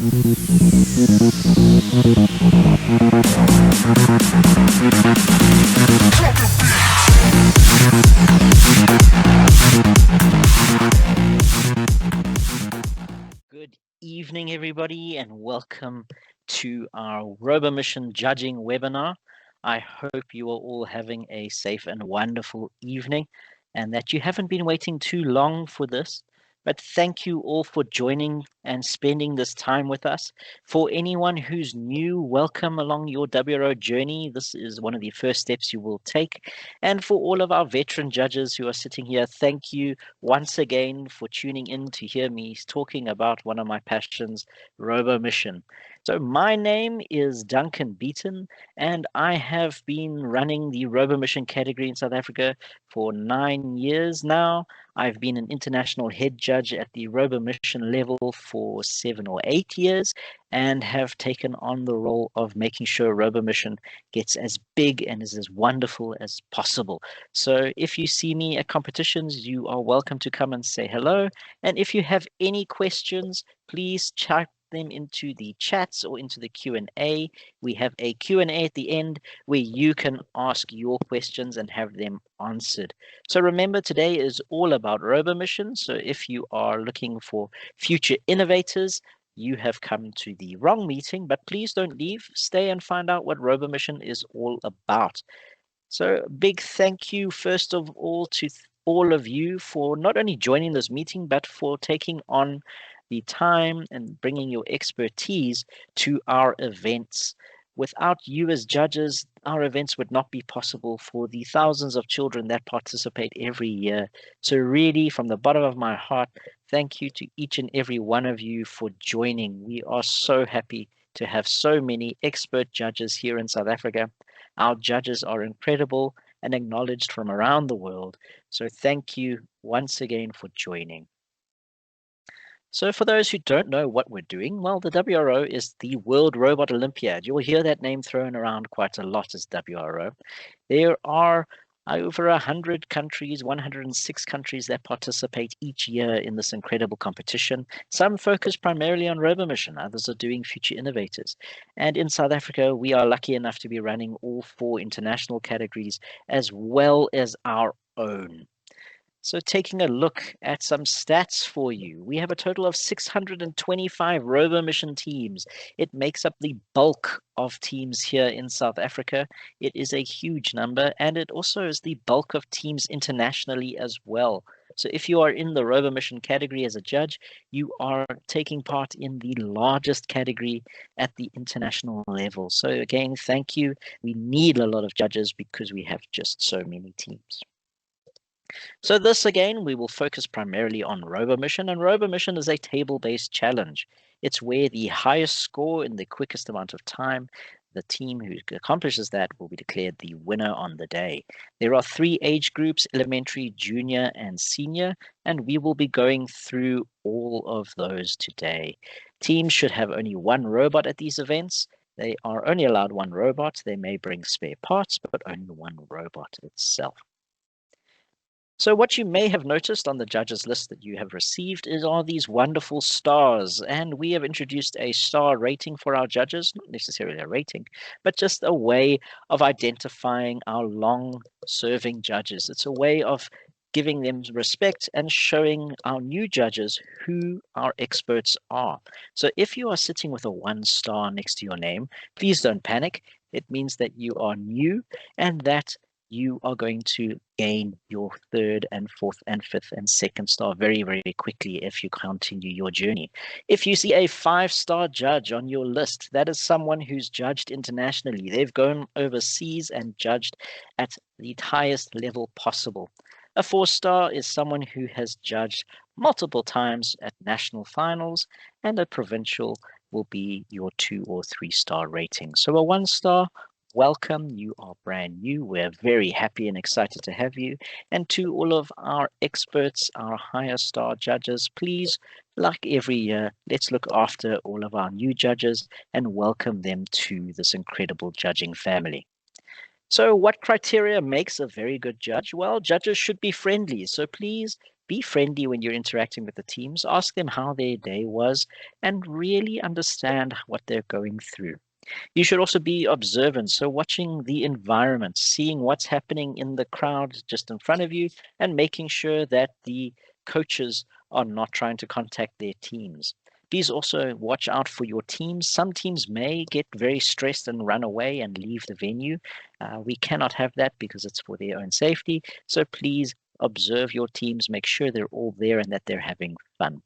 Good evening, everybody, and welcome to our RoboMission judging webinar. I hope you are all having a safe and wonderful evening and that you haven't been waiting too long for this. But thank you all for joining and spending this time with us. For anyone who's new, welcome along your WRO journey. This is one of the first steps you will take. And for all of our veteran judges who are sitting here, thank you once again for tuning in to hear me talking about one of my passions, RoboMission. So my name is Duncan Beaton, and I have been running the RoboMission category in South Africa for 9 years now. I've been an international head judge at the RoboMission level for 7 or 8 years and have taken on the role of making sure RoboMission gets as big and is as wonderful as possible. So if you see me at competitions, you are welcome to come and say hello. And if you have any questions, please type them into the chats or into the Q&A. We have a Q&A at the end where you can ask your questions and have them answered. So remember, today is all about RoboMission. So if you are looking for future innovators, you have come to the wrong meeting, but please don't leave. Stay and find out what RoboMission is all about. So big thank you, first of all, to all of you for not only joining this meeting, but for taking on the time and bringing your expertise to our events. Without you as judges, our events would not be possible for the thousands of children that participate every year. So really, from the bottom of my heart, thank you to each and every one of you for joining. We are so happy to have so many expert judges here in South Africa. Our judges are incredible and acknowledged from around the world. So thank you once again for joining. So for those who don't know what we're doing, well, the WRO is the World Robot Olympiad. You'll hear that name thrown around quite a lot as WRO. There are over 100 countries, 106 countries that participate each year in this incredible competition. Some focus primarily on RoboMission, others are doing future innovators. And in South Africa, we are lucky enough to be running all 4 international categories as well as our own. So taking a look at some stats for you, we have a total of 625 RoboMission teams. It makes up the bulk of teams here in South Africa. It is a huge number, and it also is the bulk of teams internationally as well. So if you are in the RoboMission category as a judge, you are taking part in the largest category at the international level. So again, thank you. We need a lot of judges because we have just so many teams. So this again, we will focus primarily on RoboMission, and RoboMission is a table-based challenge. It's where the highest score in the quickest amount of time, the team who accomplishes that will be declared the winner on the day. There are 3 age groups, elementary, junior, and senior, and we will be going through all of those today. Teams should have only 1 robot at these events. They are only allowed 1 robot. They may bring spare parts, but only 1 robot itself. So what you may have noticed on the judges list that you have received are these wonderful stars, and we have introduced a star rating for our judges, not necessarily a rating, but just a way of identifying our long-serving judges. It's a way of giving them respect and showing our new judges who our experts are. So if you are sitting with a 1 star next to your name, please don't panic. It means that you are new and that you are going to gain your 3rd and 4th and 5th and 2nd star very, very quickly if you continue your journey. If you see a 5-star judge on your list, that is someone who's judged internationally. They've gone overseas and judged at the highest level possible. A 4-star is someone who has judged multiple times at national finals, and a provincial will be your 2 or 3-star rating. So a 1-star, welcome, you are brand new. We're very happy and excited to have you. And to all of our experts, our higher star judges, please, like every year, let's look after all of our new judges and welcome them to this incredible judging family. So what criteria makes a very good judge? Well, judges should be friendly. So please Be friendly when you're interacting with the teams. Ask them how their day was and really understand what they're going through. You should also be observant, so watching the environment, seeing what's happening in the crowd just in front of you, and making sure that the coaches are not trying to contact their teams. Please also watch out for your teams. Some teams may get very stressed and run away and leave the venue. We cannot have that because it's for their own safety. So please observe your teams, make sure they're all there and that they're having fun.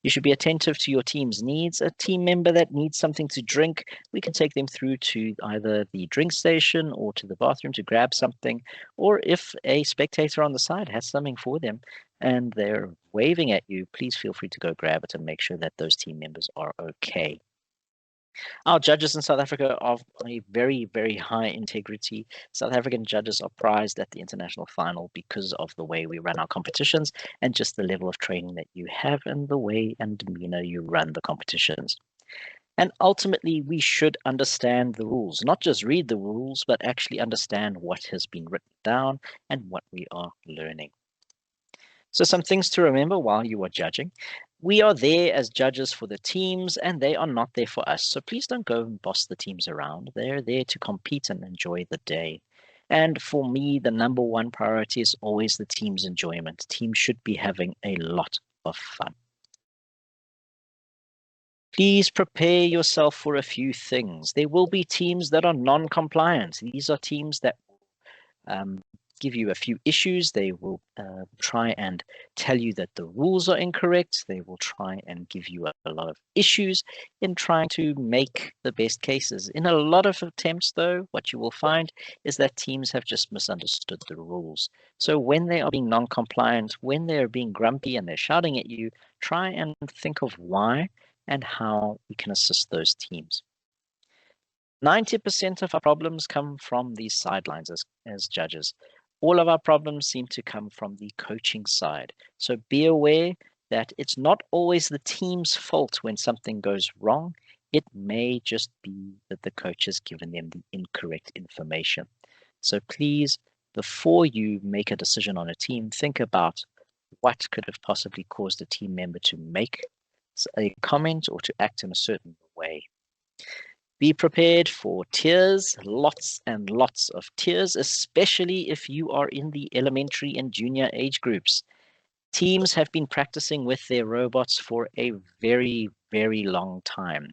You should be attentive to your team's needs. A team member that needs something to drink, we can take them through to either the drink station or to the bathroom to grab something. Or if a spectator on the side has something for them and they're waving at you, please feel free to go grab it and make sure that those team members are okay. Our judges in South Africa are a very, very high integrity. South African judges are prized at the international final because of the way we run our competitions and just the level of training that you have and the way and demeanor you run the competitions. And ultimately, we should understand the rules, not just read the rules, but actually understand what has been written down and what we are learning. So, some things to remember while you are judging. We are there as judges for the teams, and they are not there for us. So, please don't go and boss the teams around. They're there to compete and enjoy the day. And for me, the number one priority is always the team's enjoyment. Teams should be having a lot of fun. Please prepare yourself for a few things. There will be teams that are non compliant. These are teams that um, give you a few issues. They will try and tell you that the rules are incorrect. They will try and give you a lot of issues in trying to make the best cases. In a lot of attempts, though, what you will find is that teams have just misunderstood the rules. So when they are being non-compliant, when they're being grumpy and they're shouting at you, try and think of why and how we can assist those teams. 90% of our problems come from these sidelines as judges. All of our problems seem to come from the coaching side. So be aware that it's not always the team's fault when something goes wrong. It may just be that the coach has given them the incorrect information. So please, before you make a decision on a team, think about what could have possibly caused a team member to make a comment or to act in a certain way. Be prepared for tears, lots and lots of tears, especially if you are in the elementary and junior age groups. Teams have been practicing with their robots for a very, very long time.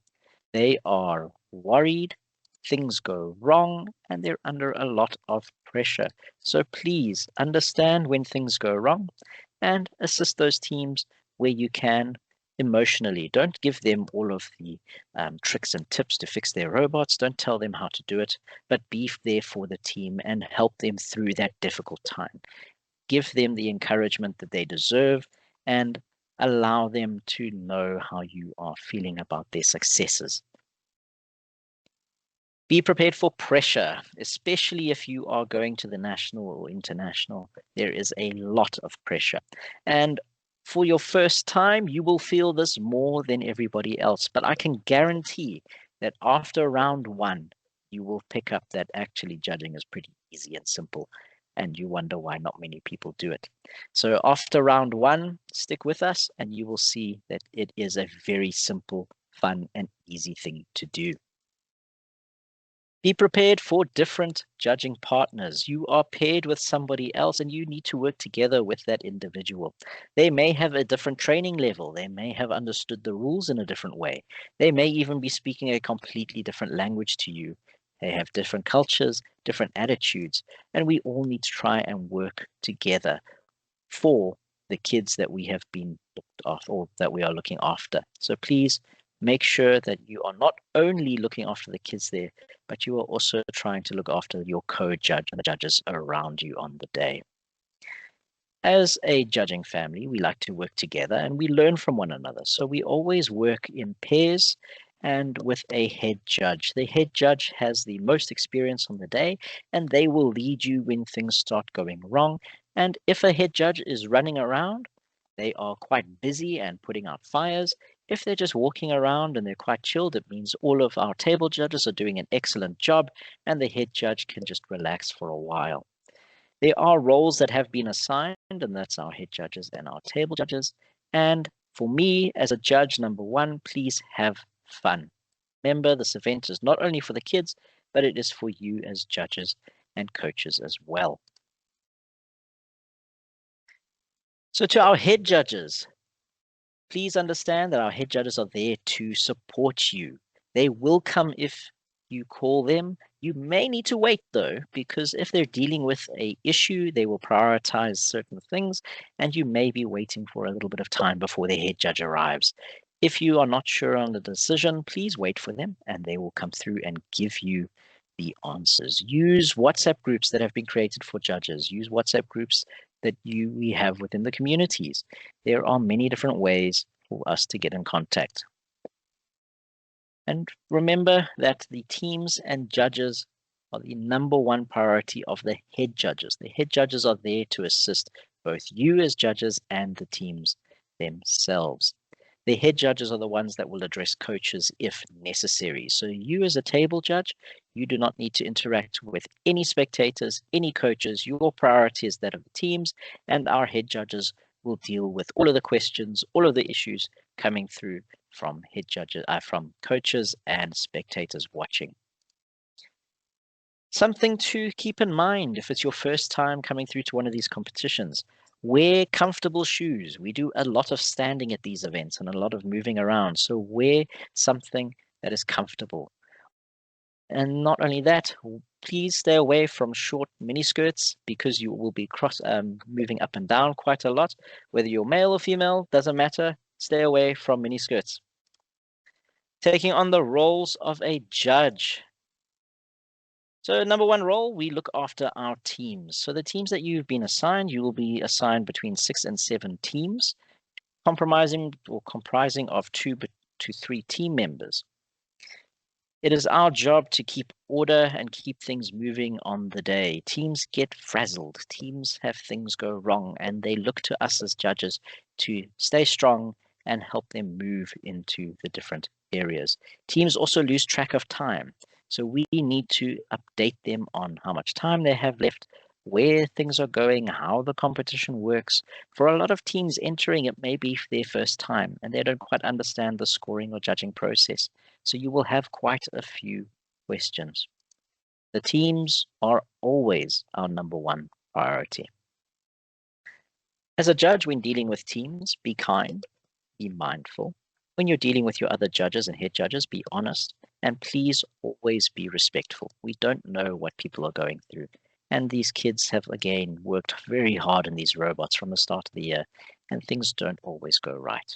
They are worried, things go wrong, and they're under a lot of pressure. So please understand when things go wrong and assist those teams where you can emotionally. Don't give them all of the tricks and tips to fix their robots. Don't tell them how to do it, but be there for the team and help them through that difficult time. Give them the encouragement that they deserve and allow them to know how you are feeling about their successes. Be prepared for pressure, especially if you are going to the national or international. There is a lot of pressure. And for your first time, you will feel this more than everybody else. But I can guarantee that after round one, you will pick up that actually judging is pretty easy and simple. And you wonder why not many people do it. So after round one, stick with us and you will see that it is a very simple, fun, and easy thing to do. Be prepared for different judging partners. You are paired with somebody else and you need to work together with that individual. They may have a different training level. They may have understood the rules in a different way. They may even be speaking a completely different language to you. They have different cultures, different attitudes, and we all need to try and work together for the kids that we have been looked after or that we are looking after. So please make sure that you are not only looking after the kids there, but you are also trying to look after your co-judge and the judges around you on the day. As a judging family, we like to work together and we learn from one another. So we always work in pairs and with a head judge. The head judge has the most experience on the day and they will lead you when things start going wrong. And if a head judge is running around, they are quite busy and putting out fires. If they're just walking around and they're quite chilled, it means all of our table judges are doing an excellent job and the head judge can just relax for a while. There are roles that have been assigned, and that's our head judges and our table judges. And for me, as a judge, number one, please have fun. Remember, this event is not only for the kids, but it is for you as judges and coaches as well. So to our head judges, please understand that our head judges are there to support you. They will come if you call them. You may need to wait though, because if they're dealing with an issue, they will prioritize certain things, and you may be waiting for a little bit of time before the head judge arrives. If you are not sure on the decision, please wait for them and they will come through and give you the answers. Use WhatsApp groups that have been created for judges. Use WhatsApp groups that we have within the communities. There are many different ways for us to get in contact. And remember that the teams and judges are the number one priority of the head judges. The head judges are there to assist both you as judges and the teams themselves. The head judges are the ones that will address coaches if necessary. So you as a table judge, you do not need to interact with any spectators, any coaches. Your priority is that of the teams, and our head judges will deal with all of the questions, all of the issues coming through from head judges, from coaches and spectators watching. Something to keep in mind if it's your first time coming through to one of these competitions. Wear comfortable shoes. We do a lot of standing at these events and a lot of moving around. So wear something that is comfortable. And not only that, please stay away from short mini skirts because you will be moving up and down quite a lot. Whether you're male or female, doesn't matter. Stay away from mini skirts. Taking on the roles of a judge. So number one role, we look after our teams. So the teams that you've been assigned, you will be assigned between 6 and 7 teams, comprising of 2 to 3 team members. It is our job to keep order and keep things moving on the day. Teams get frazzled, teams have things go wrong, and they look to us as judges to stay strong and help them move into the different areas. Teams also lose track of time. So we need to update them on how much time they have left, where things are going, how the competition works. For a lot of teams entering, it may be their first time and they don't quite understand the scoring or judging process. So you will have quite a few questions. The teams are always our number one priority. As a judge, when dealing with teams, be kind, be mindful. When you're dealing with your other judges and head judges, be honest, and please always be respectful. We don't know what people are going through. And these kids have, again, worked very hard in these robots from the start of the year, and things don't always go right.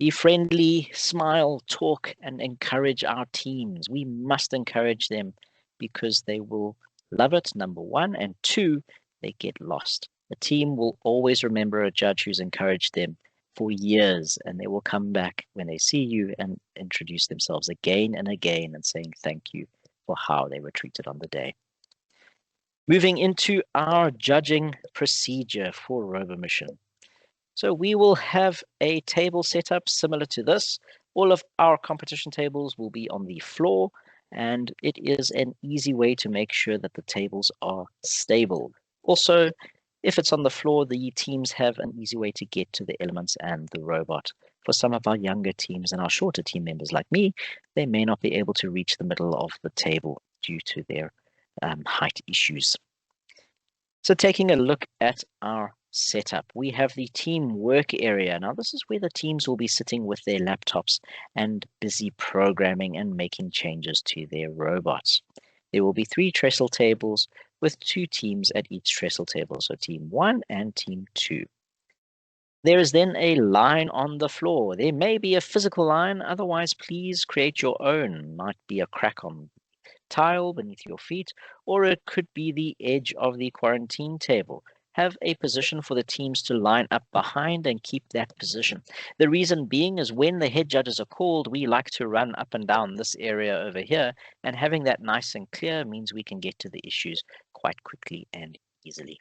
Be friendly, smile, talk, and encourage our teams. We must encourage them because they will love it, number one, and two, they get lost. The team will always remember a judge who's encouraged them for years, and they will come back when they see you and introduce themselves again and again and saying thank you for how they were treated on the day. Moving into our judging procedure for RoboMission. So we will have a table set up similar to this. All of our competition tables will be on the floor, and it is an easy way to make sure that the tables are stable. Also, if it's on the floor, the teams have an easy way to get to the elements and the robot. For some of our younger teams and our shorter team members like me, they may not be able to reach the middle of the table due to their height issues. So taking a look at our setup, we have the team work area. Now this is where the teams will be sitting with their laptops and busy programming and making changes to their robots. There will be 3 trestle tables with 2 teams at each trestle table, so team 1 and team 2. There is then a line on the floor. There may be a physical line, otherwise please create your own. Might be a crack on tile beneath your feet, or it could be the edge of the quarantine table. Have a position for the teams to line up behind and keep that position. The reason being is when the head judges are called, we like to run up and down this area over here, and having that nice and clear means we can get to the issues quite quickly and easily.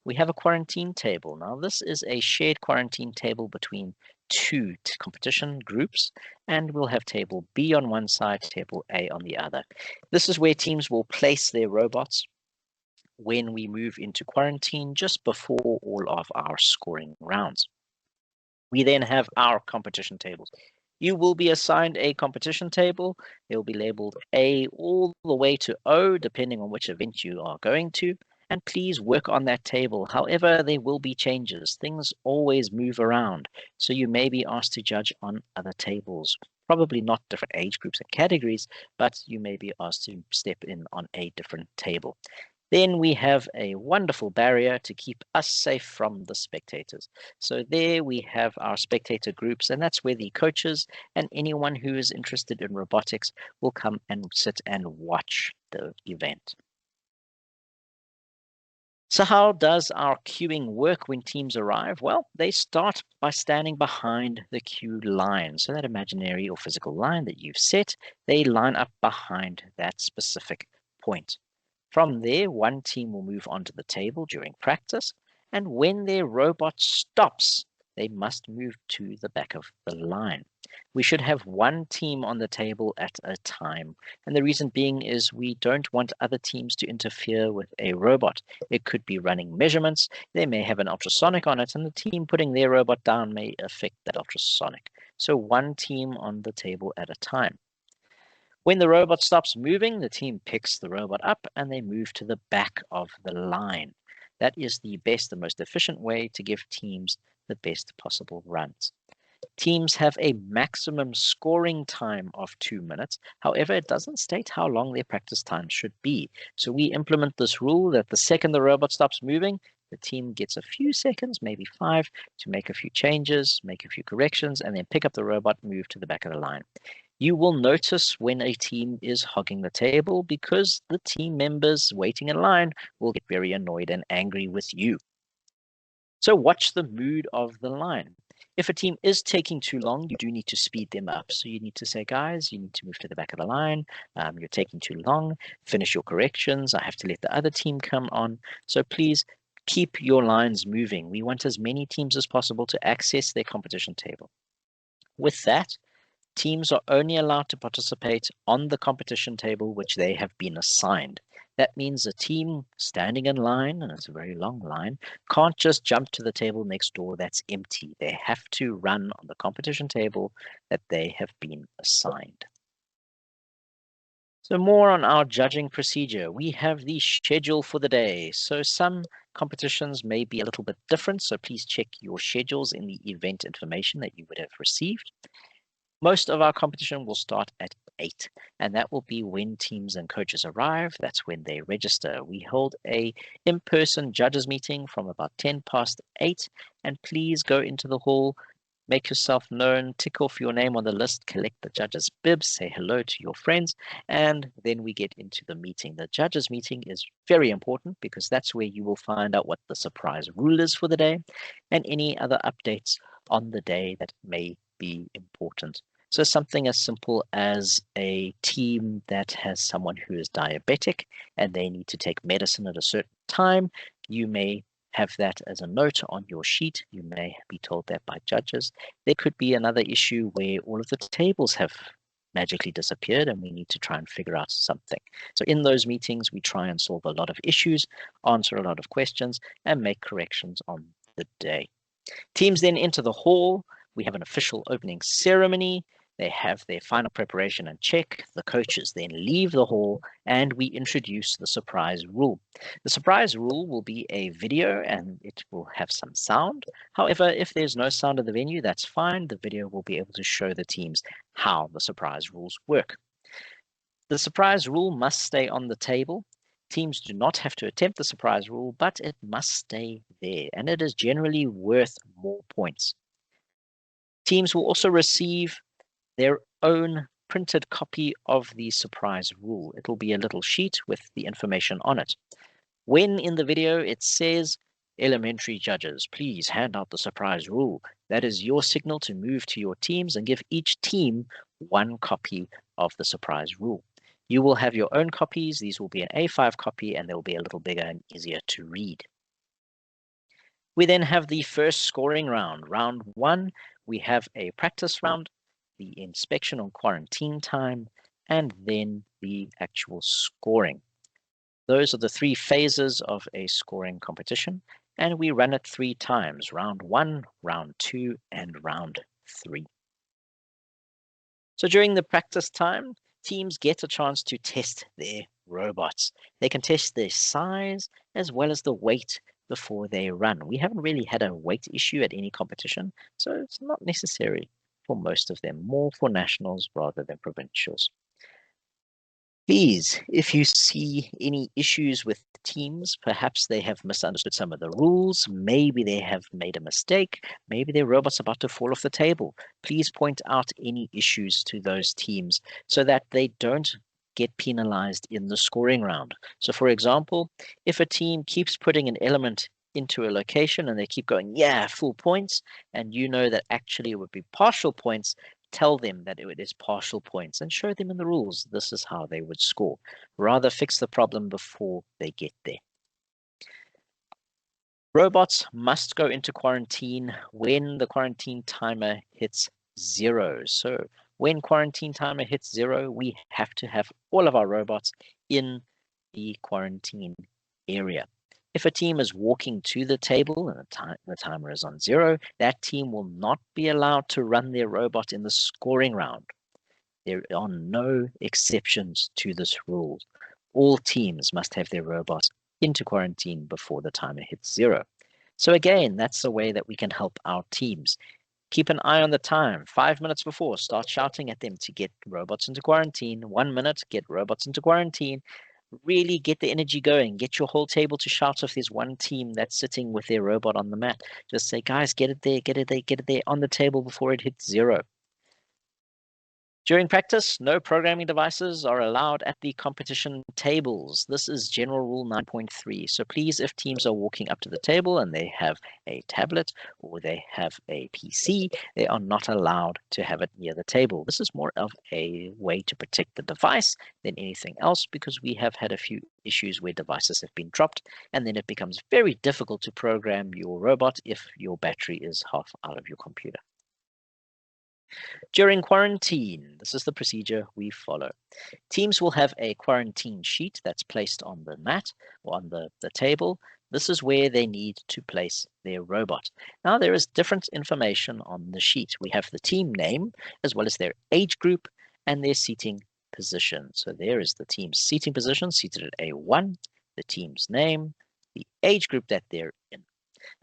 We have a quarantine table. Now this is a shared quarantine table between 2 competition groups, and we'll have table B on one side, table A on the other. This is where teams will place their robots when we move into quarantine just before all of our scoring rounds. We then have our competition tables. You will be assigned a competition table. It will be labeled A all the way to O, depending on which event you are going to. And please work on that table. However, there will be changes. Things always move around. So you may be asked to judge on other tables. Probably not different age groups and categories, but you may be asked to step in on a different table. Then we have a wonderful barrier to keep us safe from the spectators. So there we have our spectator groups, and that's where the coaches and anyone who is interested in robotics will come and sit and watch the event. So how does our queuing work when teams arrive? Well, they start by standing behind the queue line. So that imaginary or physical line that you've set, they line up behind that specific point. From there, one team will move onto the table during practice, and when their robot stops, they must move to the back of the line. We should have one team on the table at a time, and the reason being is we don't want other teams to interfere with a robot. It could be running measurements, they may have an ultrasonic on it, and the team putting their robot down may affect that ultrasonic. So one team on the table at a time. When the robot stops moving, the team picks the robot up and they move to the back of the line. That is the best and most efficient way to give teams the best possible runs. Teams have a maximum scoring time of 2 minutes. However, it doesn't state how long their practice time should be. So we implement this rule that the second the robot stops moving, the team gets a few seconds, maybe 5, to make a few changes, make a few corrections, and then pick up the robot, move to the back of the line. You will notice when a team is hogging the table because the team members waiting in line will get very annoyed and angry with you. So watch the mood of the line. If a team is taking too long, you do need to speed them up. So you need to say, guys, you need to move to the back of the line. You're taking too long. Finish your corrections. I have to let the other team come on. So please keep your lines moving. We want as many teams as possible to access their competition table. With that, teams are only allowed to participate on the competition table which they have been assigned. That means a team standing in line, and it's a very long line, can't just jump to the table next door that's empty. They have to run on the competition table that they have been assigned. So more on our judging procedure. We have the schedule for the day. So some competitions may be a little bit different, so please check your schedules in the event information that you would have received. Most of our competition will start at 8, and that will be when teams and coaches arrive. That's when they register. We hold a in-person judges meeting from about 10 past 8, and please go into the hall, make yourself known, tick off your name on the list, collect the judges' bibs, say hello to your friends, and then we get into the meeting. The judges' meeting is very important because that's where you will find out what the surprise rule is for the day and any other updates on the day that may be important. So something as simple as a team that has someone who is diabetic and they need to take medicine at a certain time, you may have that as a note on your sheet. You may be told that by judges. There could be another issue where all of the tables have magically disappeared and we need to try and figure out something. So in those meetings, we try and solve a lot of issues, answer a lot of questions, and make corrections on the day. Teams then enter the hall. We have an official opening ceremony. They have their final preparation and check. The coaches then leave the hall and we introduce the surprise rule. The surprise rule will be a video and it will have some sound. However, if there's no sound in the venue, that's fine. The video will be able to show the teams how the surprise rules work. The surprise rule must stay on the table. Teams do not have to attempt the surprise rule, but it must stay there, and it is generally worth more points. Teams will also receive their own printed copy of the surprise rule. It will be a little sheet with the information on it. When in the video it says, elementary judges, please hand out the surprise rule. That is your signal to move to your teams and give each team one copy of the surprise rule. You will have your own copies. These will be an A5 copy and they'll be a little bigger and easier to read. We then have the first scoring round. Round 1, we have a practice round, the inspection on quarantine time, and then the actual scoring. Those are the 3 phases of a scoring competition, and we run it 3 times, round 1, round 2, and round 3. So during the practice time, teams get a chance to test their robots. They can test their size as well as the weight before they run. We haven't really had a weight issue at any competition, so it's not necessary for most of them, more for nationals rather than provincials. Please, if you see any issues with teams, perhaps they have misunderstood some of the rules, maybe they have made a mistake, maybe their robot's about to fall off the table, please point out any issues to those teams so that they don't get penalized in the scoring round. So for example, if a team keeps putting an element into a location and they keep going, yeah, full points, and you know that actually it would be partial points, tell them that it is partial points and show them in the rules this is how they would score. Rather fix the problem before they get there. Robots must go into quarantine when the quarantine timer hits 0. So when quarantine timer hits 0, we have to have all of our robots in the quarantine area. If a team is walking to the table and the timer is on 0, that team will not be allowed to run their robot in the scoring round. There are no exceptions to this rule. All teams must have their robots into quarantine before the timer hits 0. So again, that's the way that we can help our teams. Keep an eye on the time. 5 minutes before, start shouting at them to get robots into quarantine. 1 minute, get robots into quarantine. Really get the energy going. Get your whole table to shout if there's one team that's sitting with their robot on the mat. Just say, guys, get it there, get it there, get it there on the table before it hits 0. During practice, no programming devices are allowed at the competition tables. This is General Rule 9.3. So please, if teams are walking up to the table and they have a tablet or they have a PC, they are not allowed to have it near the table. This is more of a way to protect the device than anything else, because we have had a few issues where devices have been dropped and then it becomes very difficult to program your robot if your battery is half out of your computer. During quarantine, this is the procedure we follow. Teams will have a quarantine sheet that's placed on the mat or on the table. This is where they need to place their robot. Now, there is different information on the sheet. We have the team name, as well as their age group and their seating position. So there is the team's seating position, seated at A1, the team's name, the age group that they're in,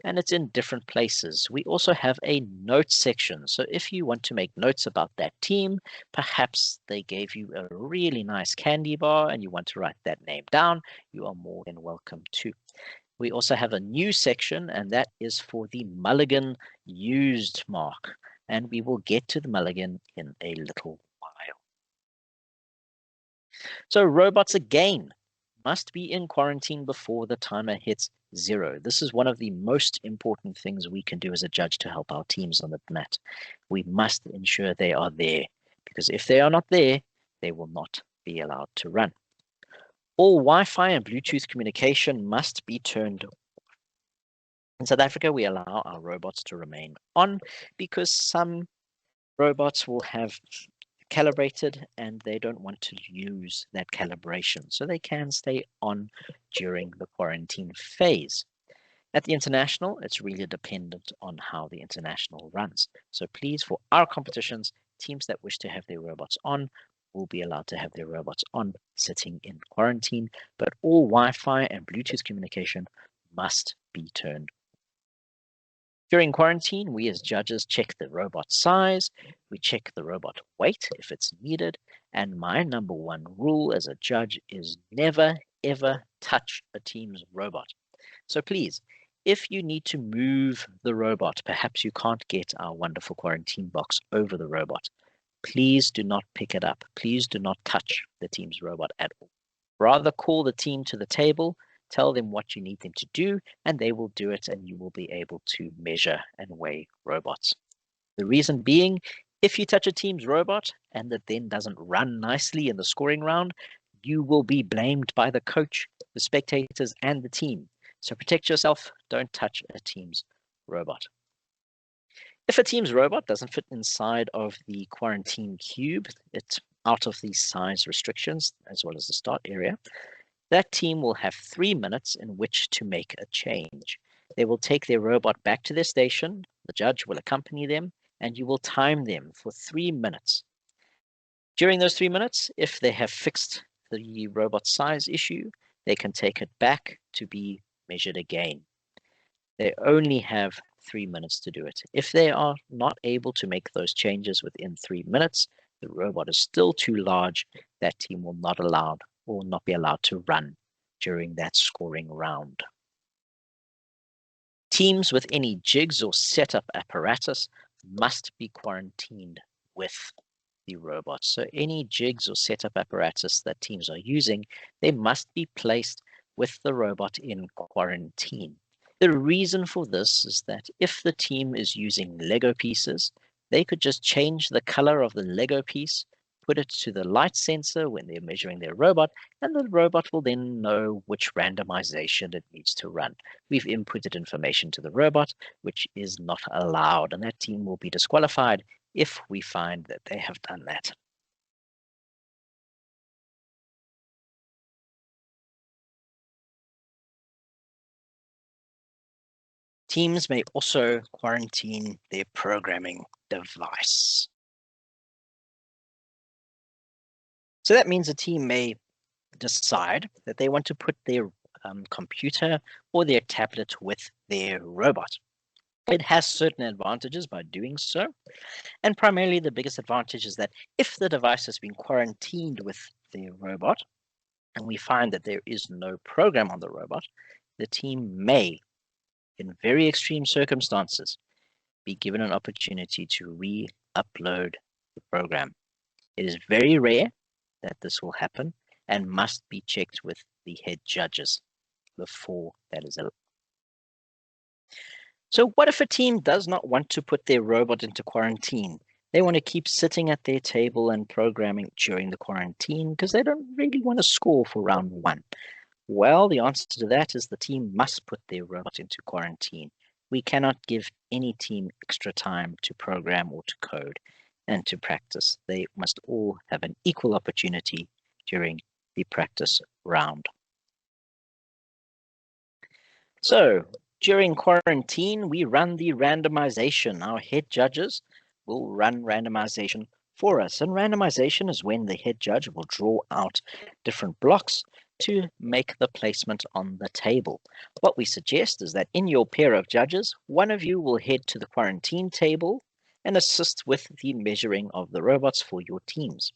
and it's in different places. We also have a notes section. So if you want to make notes about that team, perhaps they gave you a really nice candy bar and you want to write that name down, you are more than welcome to. We also have a new section, and that is for the mulligan used mark. And we will get to the mulligan in a little while. So robots again must be in quarantine before the timer hits 0. This is one of the most important things we can do as a judge to help our teams on the mat. We must ensure they are there, because if they are not there, they will not be allowed to run. All Wi-Fi and Bluetooth communication must be turned off. In South Africa, we allow our robots to remain on because some robots will have calibrated and they don't want to use that calibration, so they can stay on during the quarantine phase. At the international, it's really dependent on how the international runs. So please, for our competitions, teams that wish to have their robots on will be allowed to have their robots on sitting in quarantine, but all Wi-Fi and Bluetooth communication must be turned. During quarantine, we as judges check the robot size, we check the robot weight if it's needed, and my number one rule as a judge is never, ever touch a team's robot. So please, if you need to move the robot, perhaps you can't get our wonderful quarantine box over the robot, please do not pick it up. Please do not touch the team's robot at all. Rather call the team to the table, tell them what you need them to do, and they will do it, and you will be able to measure and weigh robots. The reason being, if you touch a team's robot and it then doesn't run nicely in the scoring round, you will be blamed by the coach, the spectators, and the team. So protect yourself, don't touch a team's robot. If a team's robot doesn't fit inside of the quarantine cube, it's out of the size restrictions as well as the start area, That team will have 3 minutes in which to make a change. They will take their robot back to their station, the judge will accompany them, and you will time them for 3 minutes. During those 3 minutes, if they have fixed the robot size issue, they can take it back to be measured again. They only have 3 minutes to do it. If they are not able to make those changes within 3 minutes, the robot is still too large, that team will not be allowed to run during that scoring round. Teams with any jigs or setup apparatus must be quarantined with the robot. So any jigs or setup apparatus that teams are using, they must be placed with the robot in quarantine. The reason for this is that if the team is using Lego pieces, they could just change the color of the Lego piece, put it to the light sensor when they're measuring their robot, and the robot will then know which randomization it needs to run. We've inputted information to the robot, which is not allowed, and that team will be disqualified if we find that they have done that. Teams may also quarantine their programming device. So that means a team may decide that they want to put their computer or their tablet with their robot. It has certain advantages by doing so. And primarily the biggest advantage is that if the device has been quarantined with their robot, and we find that there is no program on the robot, the team may, in very extreme circumstances, be given an opportunity to re-upload the program. It is very rare that this will happen and must be checked with the head judges before that is allowed. So what if a team does not want to put their robot into quarantine? They want to keep sitting at their table and programming during the quarantine because they don't really want to score for round one. Well, the answer to that is the team must put their robot into quarantine. We cannot give any team extra time to program or to code and to practice. They must all have an equal opportunity during the practice round. So, during quarantine, we run the randomization. Our head judges will run randomization for us. And randomization is when the head judge will draw out different blocks to make the placement on the table. What we suggest is that in your pair of judges, one of you will head to the quarantine table and assist with the measuring of the robots for your teams.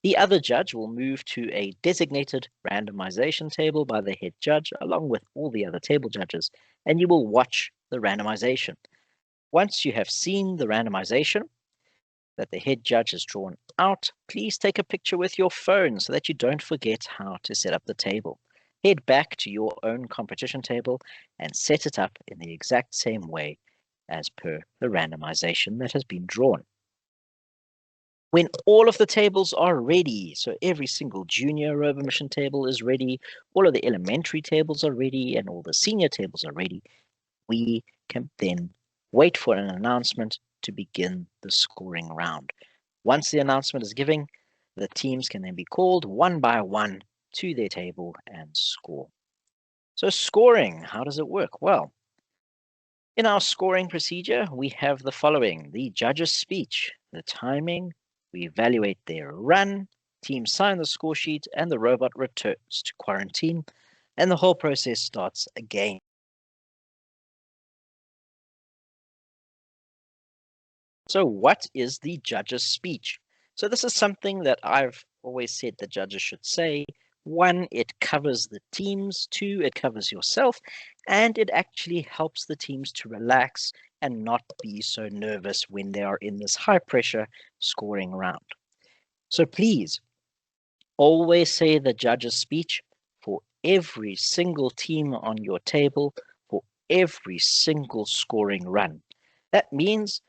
The other judge will move to a designated randomization table by the head judge along with all the other table judges, and you will watch the randomization. Once you have seen the randomization that the head judge has drawn out, please take a picture with your phone so that you don't forget how to set up the table. Head back to your own competition table and set it up in the exact same way as per the randomization that has been drawn. When all of the tables are ready, so every single junior RoboMission table is ready, all of the elementary tables are ready, and all the senior tables are ready, we can then wait for an announcement to begin the scoring round. Once the announcement is given, the teams can then be called one by one to their table and score. So scoring, how does it work? Well, in our scoring procedure, we have the following: the judge's speech, the timing, we evaluate their run, teams sign the score sheet, and the robot returns to quarantine, and the whole process starts again. So what is the judge's speech? So this is something that I've always said the judges should say. 1, it covers the teams. 2, it covers yourself. And it actually helps the teams to relax and not be so nervous when they are in this high pressure scoring round. So please, always say the judge's speech for every single team on your table, for every single scoring run. That means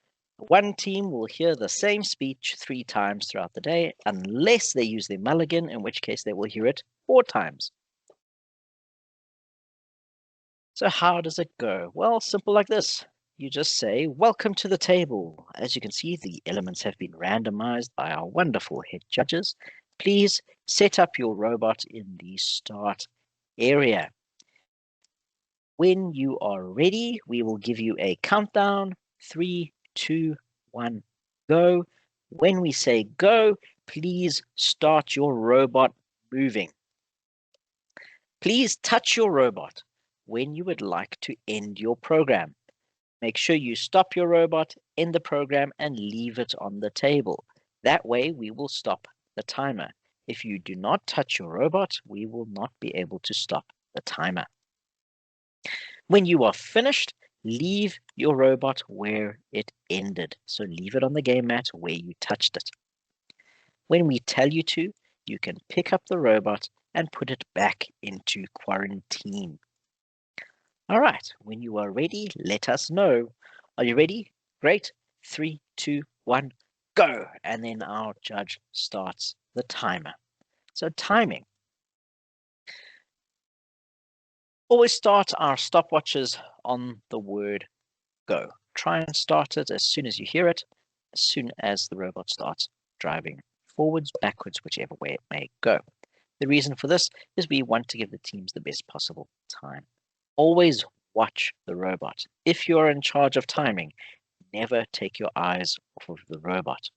one team will hear the same speech 3 times throughout the day, unless they use their mulligan, in which case they will hear it 4 times. So how does it go? Well, simple like this. You just say, welcome to the table. As you can see, the elements have been randomized by our wonderful head judges. Please set up your robot in the start area. When you are ready, we will give you a countdown. 3, 2, 1, go. When we say go, please start your robot moving. Please touch your robot when you would like to end your program. Make sure you stop your robot, end the program, and leave it on the table. That way, we will stop the timer. If you do not touch your robot, we will not be able to stop the timer. When you are finished, leave your robot where it ended. So leave it on the game mat where you touched it. When we tell you to, you can pick up the robot and put it back into quarantine. All right, when you are ready, let us know. Are you ready? Great. 3, 2, 1, go. And then our judge starts the timer. So timing. Always start our stopwatches on the word go. Try and start it as soon as you hear it, as soon as the robot starts driving forwards, backwards, whichever way it may go. The reason for this is we want to give the teams the best possible time. Always watch the robot. If you are in charge of timing, never take your eyes off of the robot.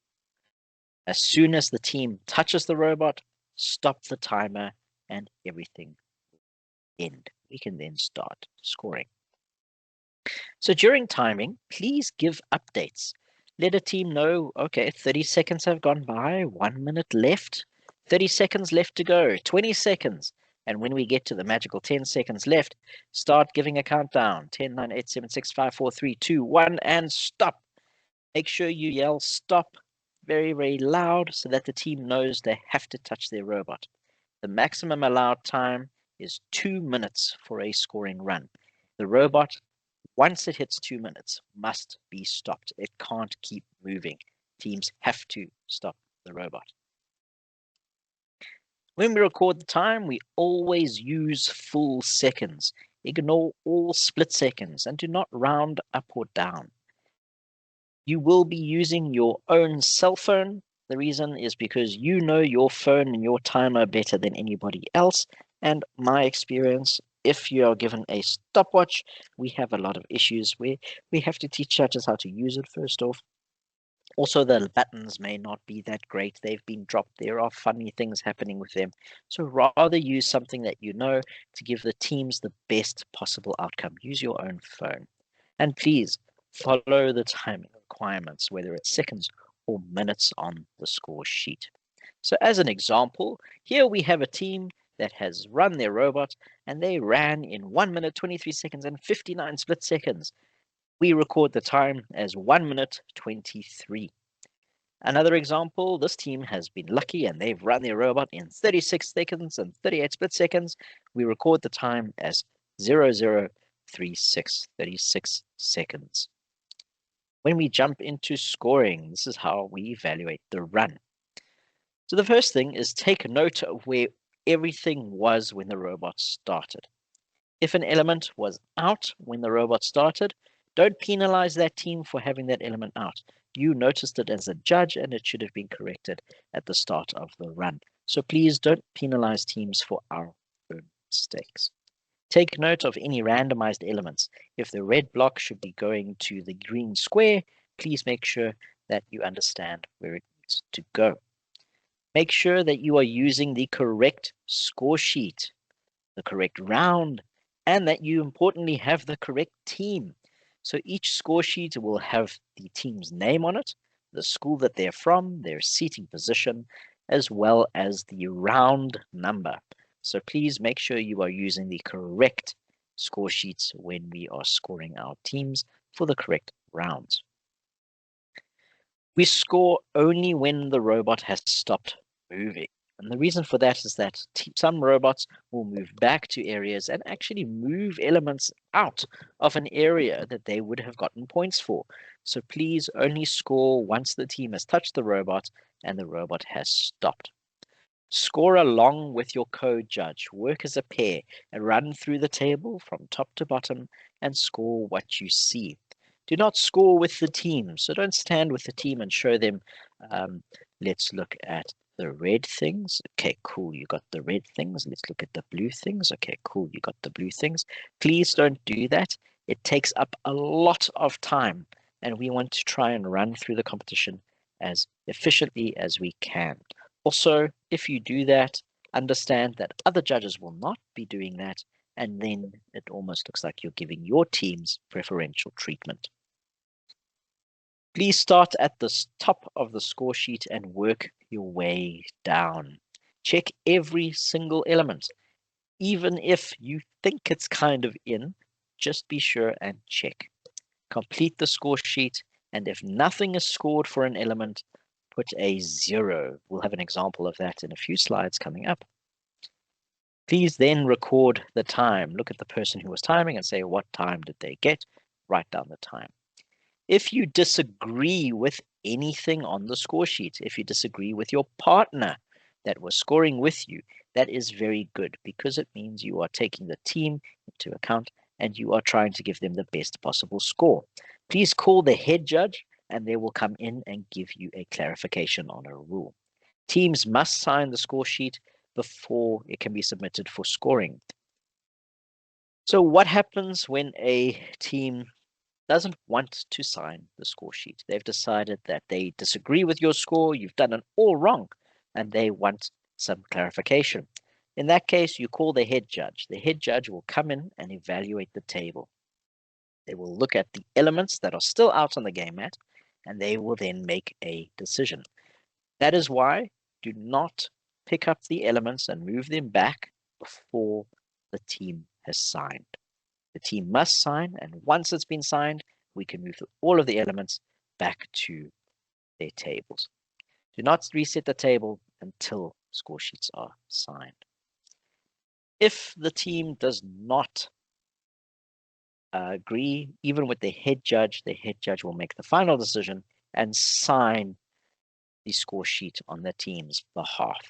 As soon as the team touches the robot, stop the timer and everything end. We can then start scoring. So during timing, please give updates. Let a team know, okay, 30 seconds have gone by, 1 minute left, 30 seconds left to go, 20 seconds. And when we get to the magical 10 seconds left, start giving a countdown. 10, 9, 8, 7, 6, 5, 4, 3, 2, 1, and stop. Make sure you yell stop very, very loud so that the team knows they have to touch their robot. The maximum allowed time is 2 minutes for a scoring run. The robot, once it hits 2 minutes, must be stopped. It can't keep moving. Teams have to stop the robot. When we record the time, we always use full seconds. Ignore all split seconds and do not round up or down. You will be using your own cell phone. The reason is because you know your phone and your timer better than anybody else. And my experience, if you are given a stopwatch, we have a lot of issues where we have to teach judges how to use it first off. Also, the buttons may not be that great. They've been dropped. There are funny things happening with them. So rather use something that you know to give the teams the best possible outcome. Use your own phone. And please follow the timing requirements, whether it's seconds or minutes on the score sheet. So as an example, here we have a team that has run their robot and they ran in 1 minute, 23 seconds and 59 split seconds. We record the time as 1 minute 23. Another example, this team has been lucky and they've run their robot in 36 seconds and 38 split seconds. We record the time as 0036, 36 seconds. When we jump into scoring, this is how we evaluate the run. So the first thing is take note of where everything was when the robot started. If an element was out when the robot started, don't penalize that team for having that element out. You noticed it as a judge and it should have been corrected at the start of the run. So please don't penalize teams for our own mistakes. Take note of any randomized elements. If the red block should be going to the green square, please make sure that you understand where it needs to go. Make sure that you are using the correct score sheet, the correct round, and that you importantly have the correct team. So each score sheet will have the team's name on it, the school that they're from, their seating position, as well as the round number. So please make sure you are using the correct score sheets when we are scoring our teams for the correct rounds. We score only when the robot has stopped moving. And the reason for that is that some robots will move back to areas and actually move elements out of an area that they would have gotten points for. So please only score once the team has touched the robot and the robot has stopped. Score along with your code judge. Work as a pair and run through the table from top to bottom and score what you see. Do not score with the team. So don't stand with the team and show them, let's look at the red things. Okay, cool. You got the red things. Let's look at the blue things. Okay, cool. You got the blue things. Please don't do that. It takes up a lot of time, and we want to try and run through the competition as efficiently as we can. Also, if you do that, understand that other judges will not be doing that, and then it almost looks like you're giving your teams preferential treatment. Please start at the top of the score sheet and work your way down. Check every single element. Even if you think it's kind of in, just be sure and check. Complete the score sheet, and if nothing is scored for an element, put a 0. We'll have an example of that in a few slides coming up. Please then record the time. Look at the person who was timing and say, what time did they get? Write down the time. If you disagree with anything on the score sheet, if you disagree with your partner that was scoring with you, that is very good because it means you are taking the team into account and you are trying to give them the best possible score. Please call the head judge and they will come in and give you a clarification on a rule. Teams must sign the score sheet before it can be submitted for scoring. So what happens when a team doesn't want to sign the score sheet? They've decided that they disagree with your score, you've done it all wrong, and they want some clarification. In that case, you call the head judge. The head judge will come in and evaluate the table. They will look at the elements that are still out on the game mat, and they will then make a decision. That is why do not pick up the elements and move them back before the team has signed. The team must sign, and once it's been signed, we can move all of the elements back to their tables. Do not reset the table until score sheets are signed. If the team does not agree, even with the head judge will make the final decision and sign the score sheet on the team's behalf.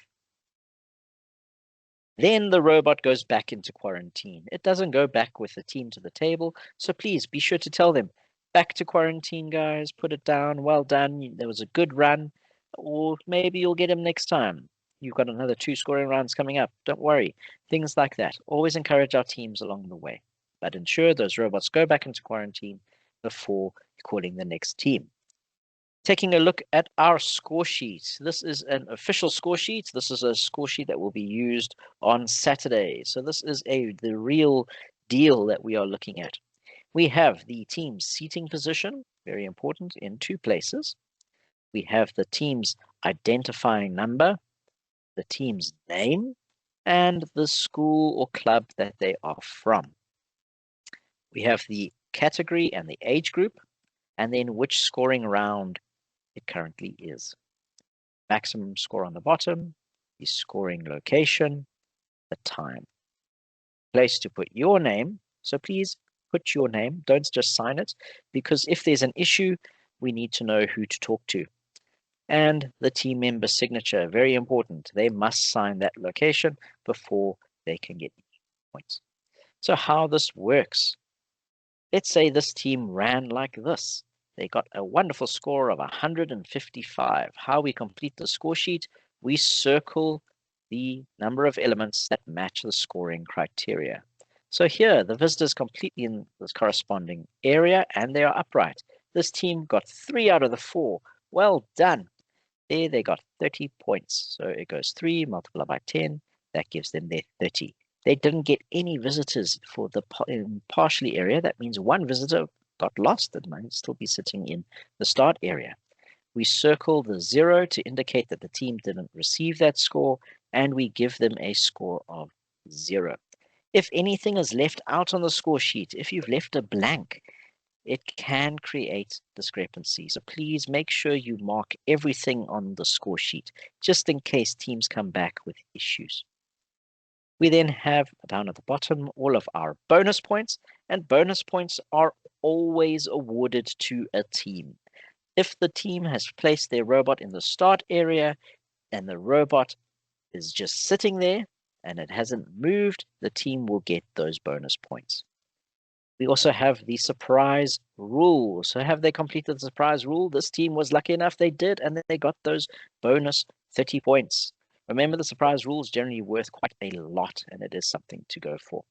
Then the robot goes back into quarantine. It doesn't go back with the team to the table, so please be sure to tell them, back to quarantine, guys, put it down, well done, there was a good run, or maybe you'll get him next time. You've got another 2 scoring rounds coming up, don't worry. Things like that. Always encourage our teams along the way, but ensure those robots go back into quarantine before calling the next team. Taking a look at our score sheet. This is an official score sheet. This is a score sheet that will be used on Saturday. So this is the real deal that we are looking at. We have the team's seating position, very important, in 2 places. We have the team's identifying number, the team's name, and the school or club that they are from. We have the category and the age group, and then which scoring round it currently is. Maximum score on the bottom, the scoring location, the time. Place to put your name. So please put your name. Don't just sign it, because if there's an issue, we need to know who to talk to. And the team member signature, very important. They must sign that location before they can get points. So how this works. Let's say this team ran like this. They got a wonderful score of 155. How we complete the score sheet, we circle the number of elements that match the scoring criteria. So here, the visitors completely in this corresponding area, and they are upright. This team got 3 out of the 4. Well done. There they got 30 points. So it goes 3 multiplied by 10. That gives them their 30. They didn't get any visitors for the partially area. That means 1 visitor got lost and might still be sitting in the start area. We circle the 0 to indicate that the team didn't receive that score, and we give them a score of 0. If anything is left out on the score sheet, if you've left a blank, it can create discrepancy. So please make sure you mark everything on the score sheet, just in case teams come back with issues. We then have down at the bottom all of our bonus points, and bonus points are always awarded to a team. If the team has placed their robot in the start area and the robot is just sitting there and it hasn't moved, the team will get those bonus points. We also have the surprise rule. So have they completed the surprise rule? This team was lucky enough they did, and then they got those bonus 30 points. Remember, the surprise rule is generally worth quite a lot, and it is something to go for.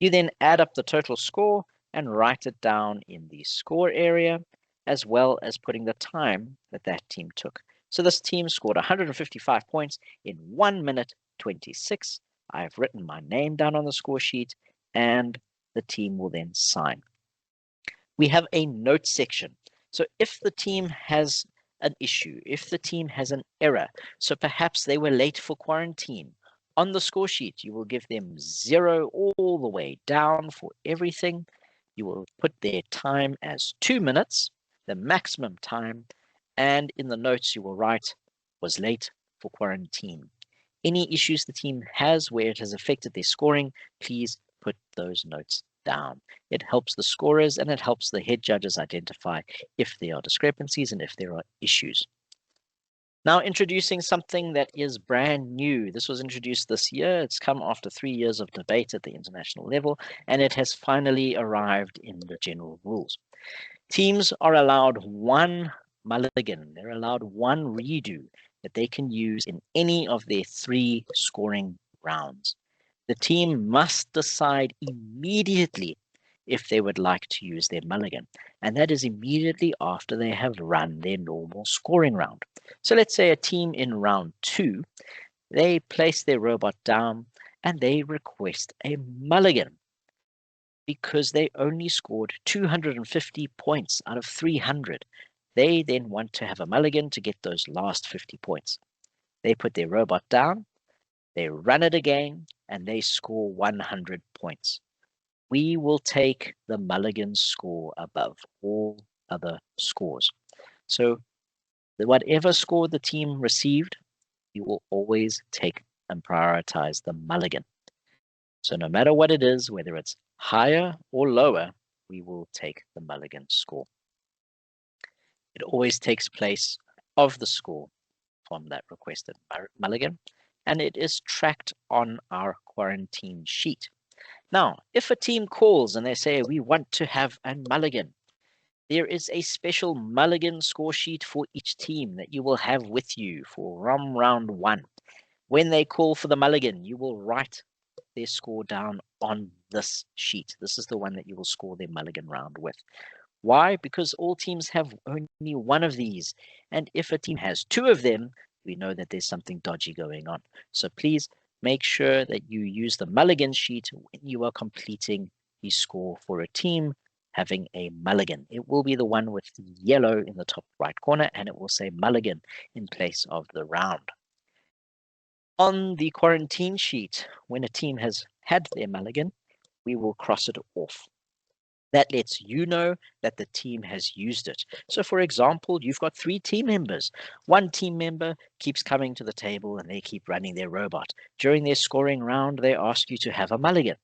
You then add up the total score and write it down in the score area, as well as putting the time that that team took. So this team scored 155 points in 1 minute 26. I've written my name down on the score sheet, and the team will then sign. We have a note section. So if the team has an issue, if the team has an error, so perhaps they were late for quarantine, on the score sheet, you will give them 0 all the way down for everything. You will put their time as 2 minutes, the maximum time, and in the notes you will write, was late for quarantine. Any issues the team has where it has affected their scoring, please put those notes down. It helps the scorers and it helps the head judges identify if there are discrepancies and if there are issues. Now introducing something that is brand new. This was introduced this year. It's come after 3 years of debate at the international level, and it has finally arrived in the general rules. Teams are allowed 1 mulligan. They're allowed 1 redo that they can use in any of their 3 scoring rounds. The team must decide immediately if they would like to use their mulligan, and that is immediately after they have run their normal scoring round. So let's say a team in round 2, they place their robot down and they request a mulligan because they only scored 250 points out of 300. They then want to have a mulligan to get those last 50 points. They put their robot down, they run it again, and they score 100 points. We will take the mulligan score above all other scores. So whatever score the team received, you will always take and prioritize the mulligan. So no matter what it is, whether it's higher or lower, we will take the mulligan score. It always takes place of the score from that requested mulligan, and it is tracked on our quarantine sheet. Now, if a team calls and they say, we want to have a mulligan, there is a special mulligan score sheet for each team that you will have with you for round 1. When they call for the mulligan, you will write their score down on this sheet. This is the one that you will score their mulligan round with. Why? Because all teams have only 1 of these. And if a team has 2 of them, we know that there's something dodgy going on. So please make sure that you use the mulligan sheet when you are completing the score for a team having a mulligan. It will be the one with the yellow in the top right corner, and it will say mulligan in place of the round. On the quarantine sheet, when a team has had their mulligan, we will cross it off. That lets you know that the team has used it. So for example, you've got 3 team members. One team member keeps coming to the table and they keep running their robot. During their scoring round, they ask you to have a mulligan.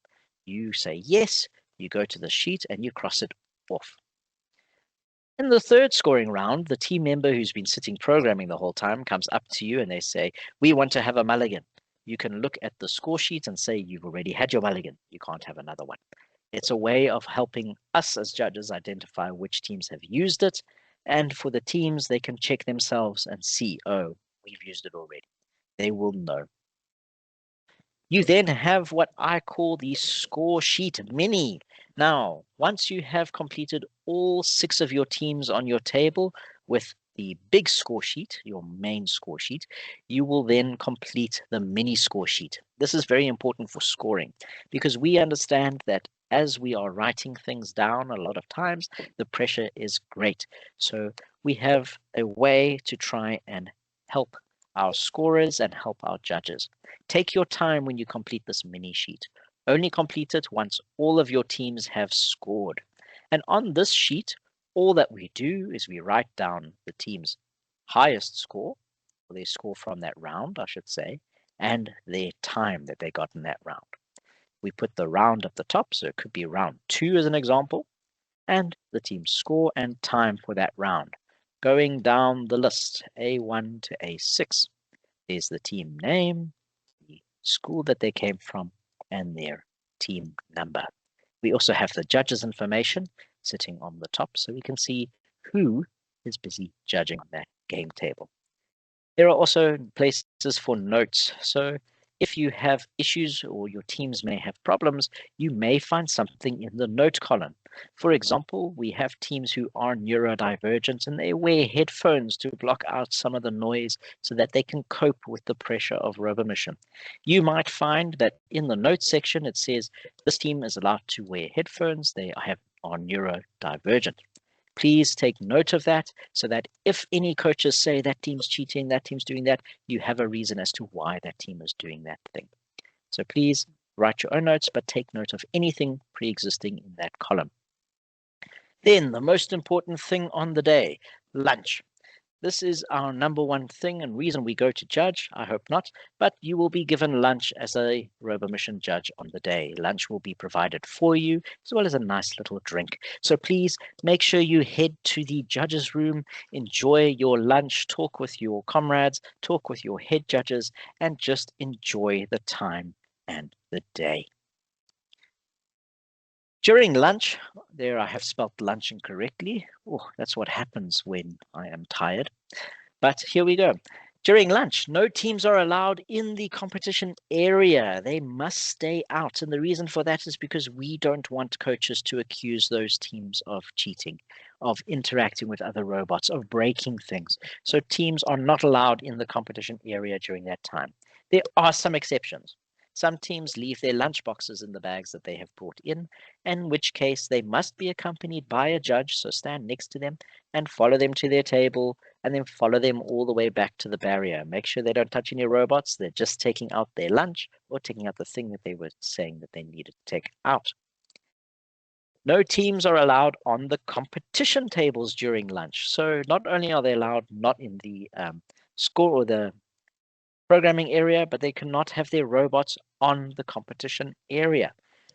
You say yes, you go to the sheet and you cross it off. In the 3rd scoring round, the team member who's been sitting programming the whole time comes up to you and they say, we want to have a mulligan. You can look at the score sheet and say, you've already had your mulligan. You can't have another one. It's a way of helping us as judges identify which teams have used it. And for the teams, they can check themselves and see, oh, we've used it already. They will know. You then have what I call the score sheet mini. Now, once you have completed all 6 of your teams on your table with the big score sheet, your main score sheet, you will then complete the mini score sheet. This is very important for scoring because we understand that as we are writing things down, a lot of times the pressure is great. So we have a way to try and help our scorers and help our judges. Take your time when you complete this mini sheet. Only complete it once all of your teams have scored. And on this sheet, all that we do is we write down the team's highest score, or their score from that round, I should say, and their time that they got in that round. We put the round at the top, so it could be round 2 as an example, and the team's score and time for that round. Going down the list, A1 to A6, is the team name, the school that they came from, and their team number. We also have the judges' information sitting on the top, so we can see who is busy judging on that game table. There are also places for notes. So if you have issues or your teams may have problems, you may find something in the note column. For example, we have teams who are neurodivergent and they wear headphones to block out some of the noise so that they can cope with the pressure of RoboMission. You might find that in the notes section it says this team is allowed to wear headphones, are neurodivergent. Please take note of that so that if any coaches say that team's cheating, that team's doing that, you have a reason as to why that team is doing that thing. So please write your own notes, but take note of anything pre-existing in that column. Then the most important thing on the day, lunch. This is our number one thing and reason we go to judge. I hope not, but you will be given lunch as a RoboMission judge on the day. Lunch will be provided for you as well as a nice little drink. So please make sure you head to the judges room, enjoy your lunch, talk with your comrades, talk with your head judges, and just enjoy the time and the day. During lunch, there I have spelt lunch incorrectly. Oh, that's what happens when I am tired. But here we go. During lunch, no teams are allowed in the competition area. They must stay out. And the reason for that is because we don't want coaches to accuse those teams of cheating, of interacting with other robots, of breaking things. So teams are not allowed in the competition area during that time. There are some exceptions. Some teams leave their lunch boxes in the bags that they have brought in which case they must be accompanied by a judge, so stand next to them and follow them to their table and then follow them all the way back to the barrier. Make sure they don't touch any robots. They're just taking out their lunch or taking out the thing that they were saying that they needed to take out. No teams are allowed on the competition tables during lunch. So not only are they allowed not in the score or the programming area, but they cannot have their robots on the competition area.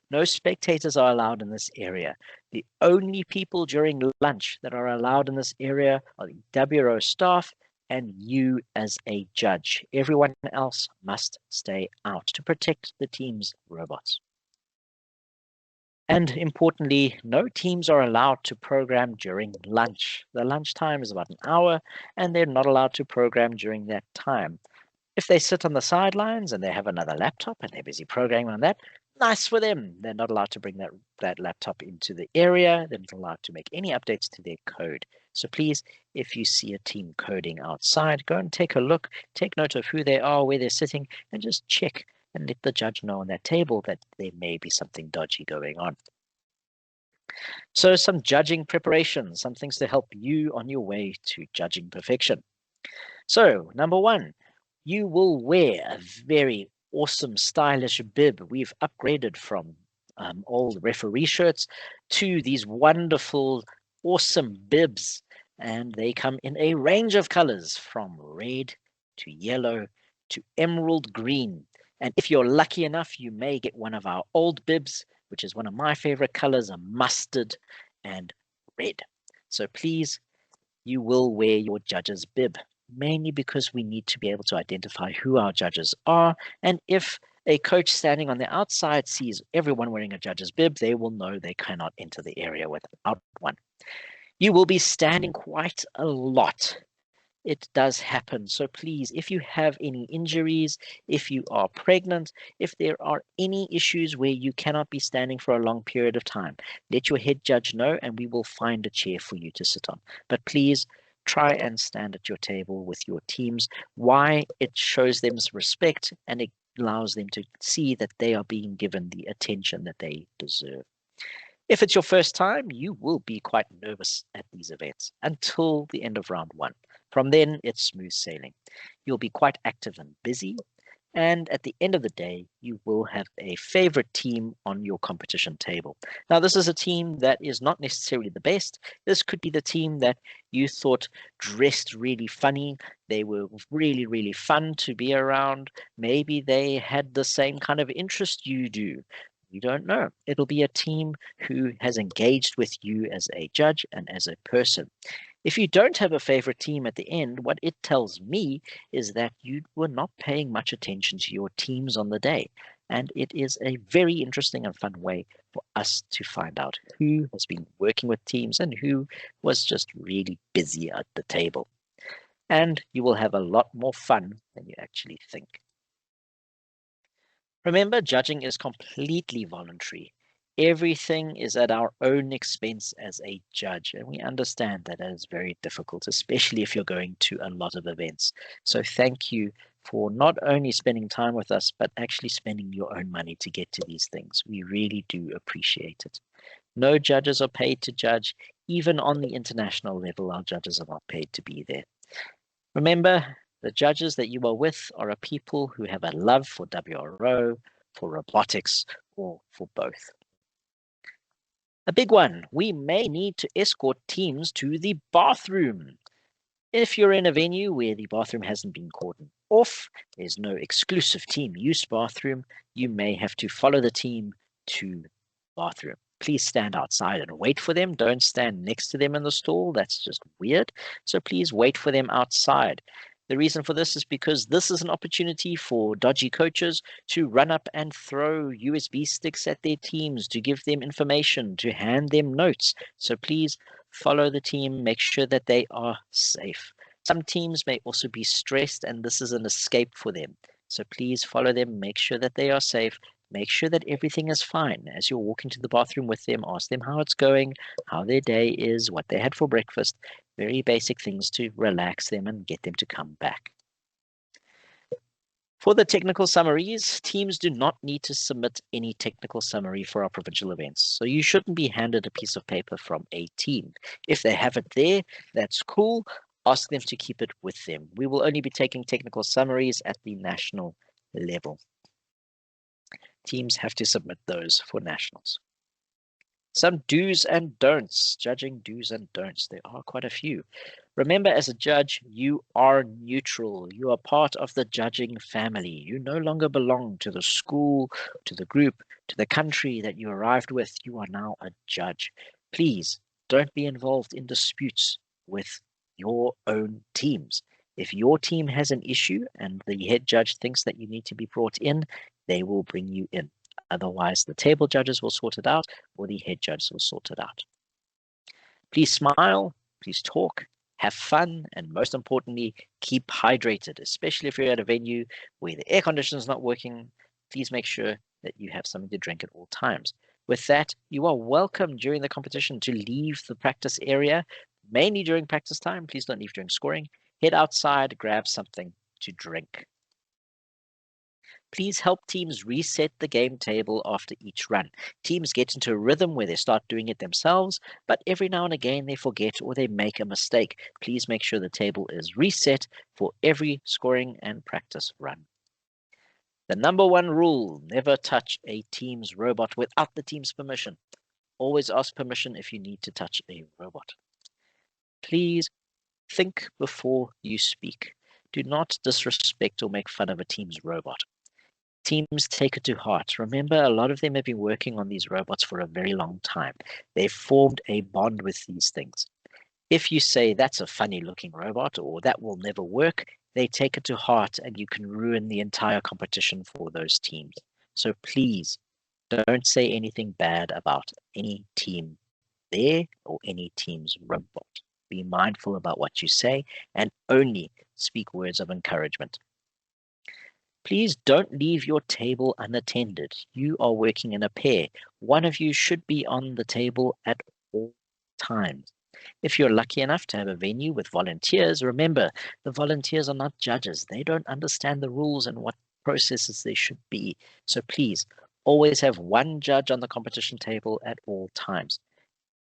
No spectators are allowed in this area. The only people during lunch that are allowed in this area are the WRO staff and you as a judge. Everyone else must stay out to protect the team's robots. And importantly, no teams are allowed to program during lunch. The lunch time is about an hour, and they're not allowed to program during that time. If they sit on the sidelines and they have another laptop and they're busy programming on that, nice for them. They're not allowed to bring that laptop into the area. They're not allowed to make any updates to their code. So please, if you see a team coding outside, go and take a look, take note of who they are, where they're sitting, and just check and let the judge know on that table that there may be something dodgy going on. So some judging preparation, some things to help you on your way to judging perfection. So number one, you will wear a very awesome, stylish bib. We've upgraded from old referee shirts to these wonderful, awesome bibs. And they come in a range of colors from red to yellow to emerald green. And if you're lucky enough, you may get one of our old bibs, which is one of my favorite colors, a mustard and red. So please, you will wear your judge's bib, mainly because we need to be able to identify who our judges are. And if a coach standing on the outside sees everyone wearing a judge's bib, they will know they cannot enter the area without one. You will be standing quite a lot. It does happen. So please, if you have any injuries, if you are pregnant, if there are any issues where you cannot be standing for a long period of time, let your head judge know and we will find a chair for you to sit on. But please try and stand at your table with your teams. Why? It shows them respect and it allows them to see that they are being given the attention that they deserve. If it's your first time, you will be quite nervous at these events until the end of round one. From then, it's smooth sailing. You'll be quite active and busy. And at the end of the day, you will have a favorite team on your competition table. Now, this is a team that is not necessarily the best. This could be the team that you thought dressed really funny. They were really, really fun to be around. Maybe they had the same kind of interest you do. You don't know. It'll be a team who has engaged with you as a judge and as a person. If you don't have a favorite team at the end, what it tells me is that you were not paying much attention to your teams on the day. And it is a very interesting and fun way for us to find out who has been working with teams and who was just really busy at the table. and you will have a lot more fun than you actually think. Remember, judging is completely voluntary. Everything is at our own expense as a judge, and we understand that is very difficult, especially if you're going to a lot of events. So thank you for not only spending time with us, but actually spending your own money to get to these things. We really do appreciate it. No judges are paid to judge. Even on the international level, our judges are not paid to be there. Remember, the judges that you are with are a people who have a love for WRO, for robotics, or for both. A big one, we may need to escort teams to the bathroom. If you're in a venue where the bathroom hasn't been cordoned off, there's no exclusive team use bathroom, you may have to follow the team to the bathroom. Please stand outside and wait for them. Don't stand next to them in the stall. That's just weird. So please wait for them outside. The reason for this is because this is an opportunity for dodgy coaches to run up and throw USB sticks at their teams, to give them information, to hand them notes. So please follow the team, make sure that they are safe. Some teams may also be stressed, and this is an escape for them. So please follow them, make sure that they are safe, make sure that everything is fine. As you're walking to the bathroom with them, ask them how it's going, how their day is, what they had for breakfast. Very basic things to relax them and get them to come back. For the technical summaries, teams do not need to submit any technical summary for our provincial events. So you shouldn't be handed a piece of paper from a team. If they have it there, that's cool. Ask them to keep it with them. We will only be taking technical summaries at the national level. Teams have to submit those for nationals. Some do's and don'ts, judging do's and don'ts. There are quite a few. Remember, as a judge, you are neutral. You are part of the judging family. You no longer belong to the school, to the group, to the country that you arrived with. You are now a judge. Please don't be involved in disputes with your own teams. If your team has an issue and the head judge thinks that you need to be brought in, they will bring you in. Otherwise, the table judges will sort it out, or the head judges will sort it out. Please smile, please talk, have fun, and most importantly, keep hydrated, especially if you're at a venue where the air conditioner is not working. Please make sure that you have something to drink at all times. With that, you are welcome during the competition to leave the practice area, mainly during practice time. Please don't leave during scoring. Head outside, grab something to drink. Please help teams reset the game table after each run. Teams get into a rhythm where they start doing it themselves, but every now and again they forget or they make a mistake. Please make sure the table is reset for every scoring and practice run. The number one rule, never touch a team's robot without the team's permission. Always ask permission if you need to touch a robot. Please think before you speak. Do not disrespect or make fun of a team's robot. Teams take it to heart. Remember, a lot of them have been working on these robots for a very long time. They've formed a bond with these things. If you say that's a funny looking robot or that will never work, they take it to heart and you can ruin the entire competition for those teams. So please don't say anything bad about any team there or any team's robot. Be mindful about what you say and only speak words of encouragement. Please don't leave your table unattended. You are working in a pair. One of you should be on the table at all times. If you're lucky enough to have a venue with volunteers, remember, the volunteers are not judges. They don't understand the rules and what processes they should be. So please, always have one judge on the competition table at all times.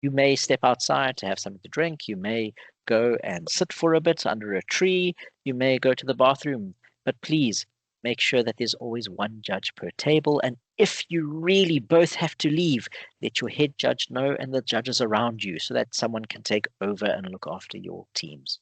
You may step outside to have something to drink. You may go and sit for a bit under a tree. You may go to the bathroom. But please, make sure that there's always one judge per table. And if you really both have to leave, let your head judge know and the judges around you so that someone can take over and look after your teams.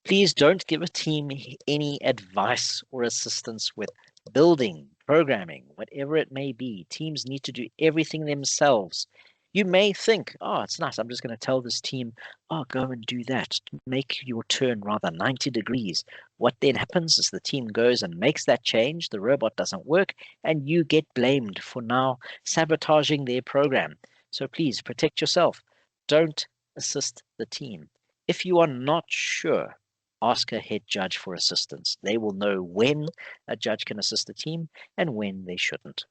Please don't give a team any advice or assistance with building, programming, whatever it may be. Teams need to do everything themselves. You may think, oh, it's nice. I'm just going to tell this team, oh, go and do that. Make your turn rather 90 degrees. What then happens is the team goes and makes that change. The robot doesn't work and you get blamed for now sabotaging their program. So please protect yourself. Don't assist the team. If you are not sure ask a head judge for assistance. They will know when a judge can assist a team and when they shouldn't.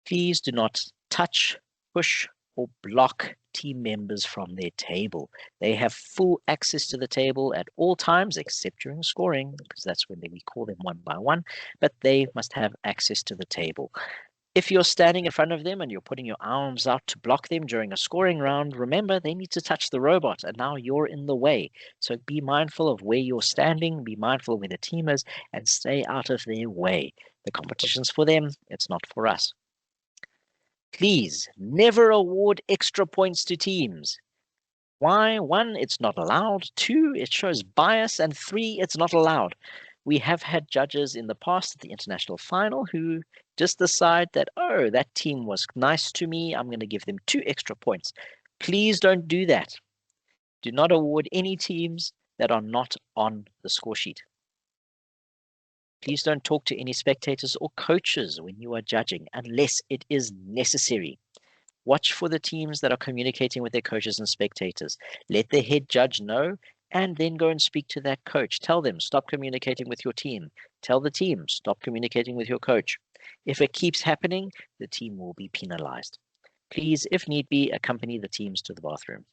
Please do not touch, push, or block team members from their table. They have full access to the table at all times, except during scoring, because that's when we call them one by one, but they must have access to the table. If you're standing in front of them and you're putting your arms out to block them during a scoring round, remember they need to touch the robot, and now you're in the way. So be mindful of where you're standing, be mindful of where the team is, and stay out of their way. The competition's for them, it's not for us. Please never award extra points to teams. Why? 1, it's not allowed. 2, it shows bias. And 3, it's not allowed. We have had judges in the past at the international final who just decide that, oh, that team was nice to me, I'm going to give them 2 extra points. Please don't do that. Do not award any teams that are not on the score sheet. Please don't talk to any spectators or coaches when you are judging unless it is necessary. Watch for the teams that are communicating with their coaches and spectators. Let the head judge know and then go and speak to that coach. Tell them, stop communicating with your team. Tell the team, stop communicating with your coach. If it keeps happening, the team will be penalized. Please, if need be, accompany the teams to the bathroom.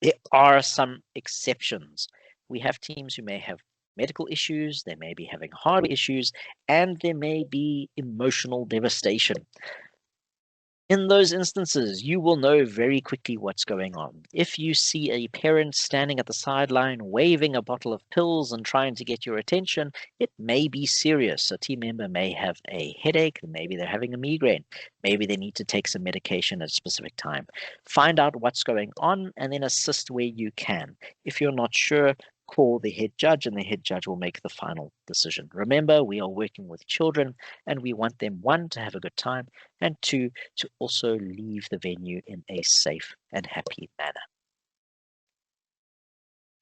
There are some exceptions. We have teams who may have medical issues, they may be having hardware issues, and there may be emotional devastation. In those instances, you will know very quickly what's going on. If you see a parent standing at the sideline waving a bottle of pills and trying to get your attention, it may be serious. A team member may have a headache, maybe they're having a migraine, maybe they need to take some medication at a specific time. Find out what's going on and then assist where you can. If you're not sure, call the head judge and the head judge will make the final decision. Remember, we are working with children and we want them, 1, to have a good time, and 2, to also leave the venue in a safe and happy manner.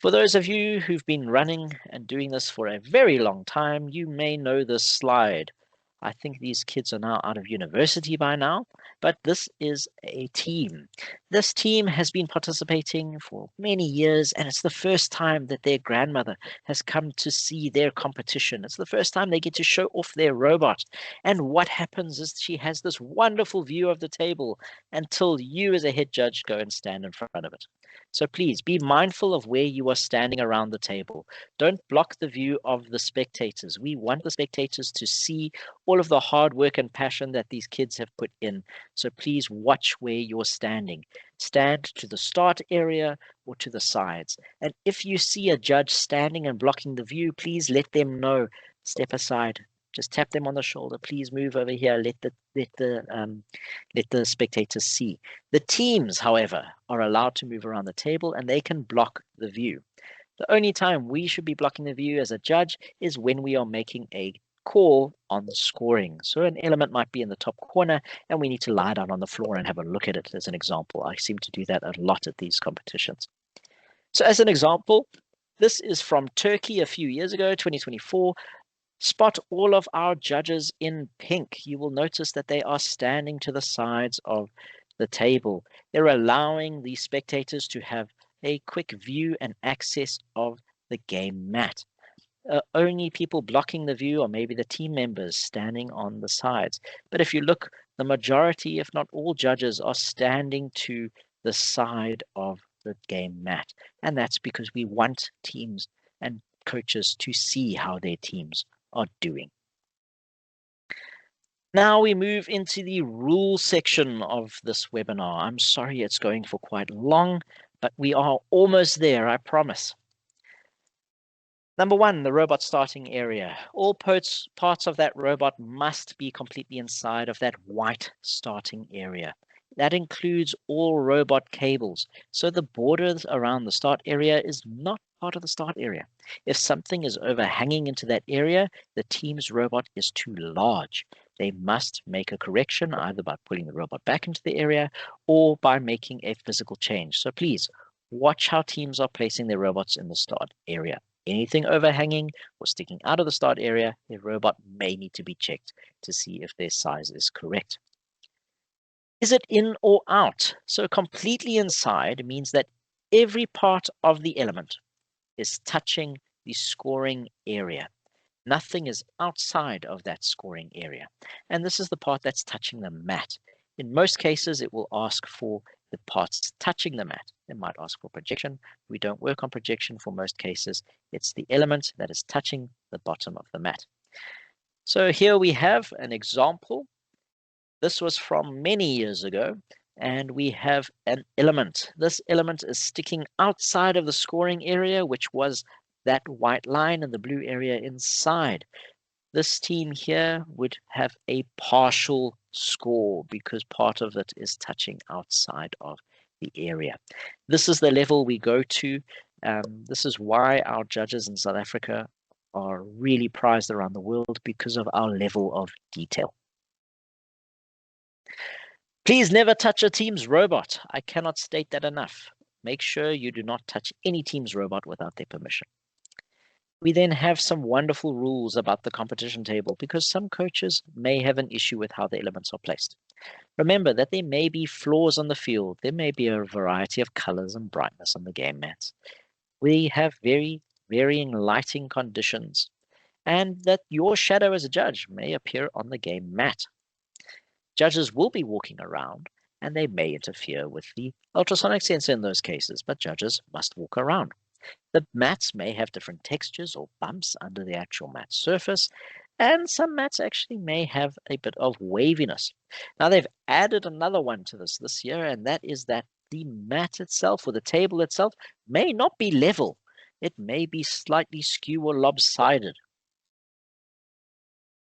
For those of you who've been running and doing this for a very long time, you may know this slide. I think these kids are now out of university by now, but this is a team. This team has been participating for many years, and it's the first time that their grandmother has come to see their competition. It's the first time they get to show off their robot. And what happens is she has this wonderful view of the table until you as a head judge go and stand in front of it. So please be mindful of where you are standing around the table. Don't block the view of the spectators. We want the spectators to see all of the hard work and passion that these kids have put in. So please watch where you're standing. Stand to the start area or to the sides. And if you see a judge standing and blocking the view, please let them know. Step aside. Just tap them on the shoulder. Please move over here. Let the spectators see. The teams, however, are allowed to move around the table and they can block the view. The only time we should be blocking the view as a judge is when we are making a call on scoring. So an element might be in the top corner and we need to lie down on the floor and have a look at it as an example. I seem to do that a lot at these competitions. So as an example, this is from Turkey a few years ago, 2024. Spot all of our judges in pink. You will notice that they are standing to the sides of the table. They're allowing the spectators to have a quick view and access of the game mat. Only people blocking the view are maybe the team members standing on the sides. But if you look, the majority, if not all judges, are standing to the side of the game mat. And that's because we want teams and coaches to see how their teams are doing. Now we move into the rule section of this webinar. I'm sorry it's going for quite long, but we are almost there, I promise. Number 1, the robot starting area. All parts of that robot must be completely inside of that white starting area. That includes all robot cables. So the borders around the start area is not part of the start area. If something is overhanging into that area, the team's robot is too large. They must make a correction either by pulling the robot back into the area or by making a physical change. So please watch how teams are placing their robots in the start area. Anything overhanging or sticking out of the start area, the robot may need to be checked to see if their size is correct. Is it in or out? So completely inside means that every part of the element is touching the scoring area. Nothing is outside of that scoring area. And this is the part that's touching the mat. In most cases, it will ask for the parts touching the mat. It might ask for projection. We don't work on projection for most cases. It's the element that is touching the bottom of the mat. So here we have an example. This was from many years ago, and we have an element. This element is sticking outside of the scoring area, which was that white line and the blue area inside. This team here would have a partial score because part of it is touching outside of the area. This is the level we go to. This is why our judges in South Africa are really prized around the world, because of our level of detail. Please never touch a team's robot. I cannot state that enough. Make sure you do not touch any team's robot without their permission. We then have some wonderful rules about the competition table, because some coaches may have an issue with how the elements are placed. Remember that there may be flaws on the field. There may be a variety of colors and brightness on the game mats. We have very varying lighting conditions, and that your shadow as a judge may appear on the game mat. Judges will be walking around, and they may interfere with the ultrasonic sensor in those cases, but judges must walk around. The mats may have different textures or bumps under the actual mat surface, and some mats actually may have a bit of waviness. Now, they've added another one to this year, and that is that the mat itself, or the table itself, may not be level. It may be slightly skew or lopsided.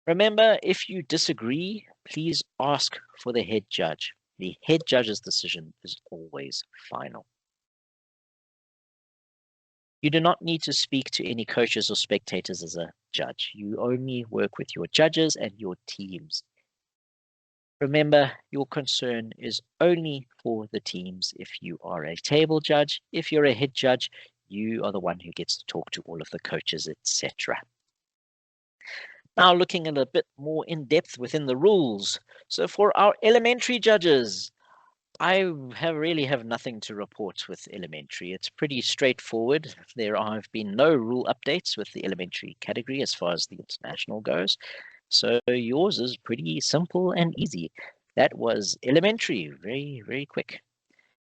Remember, if you disagree, please ask for the head judge. The head judge's decision is always final. You do not need to speak to any coaches or spectators as a judge. You only work with your judges and your teams. Remember, your concern is only for the teams. If you are a table judge, if you're a head judge, you are the one who gets to talk to all of the coaches, etc. Now, looking a little bit more in depth within the rules. So for our elementary judges, I really have nothing to report with elementary. It's pretty straightforward. There have been no rule updates with the elementary category as far as the international goes. So yours is pretty simple and easy. That was elementary, very, very quick.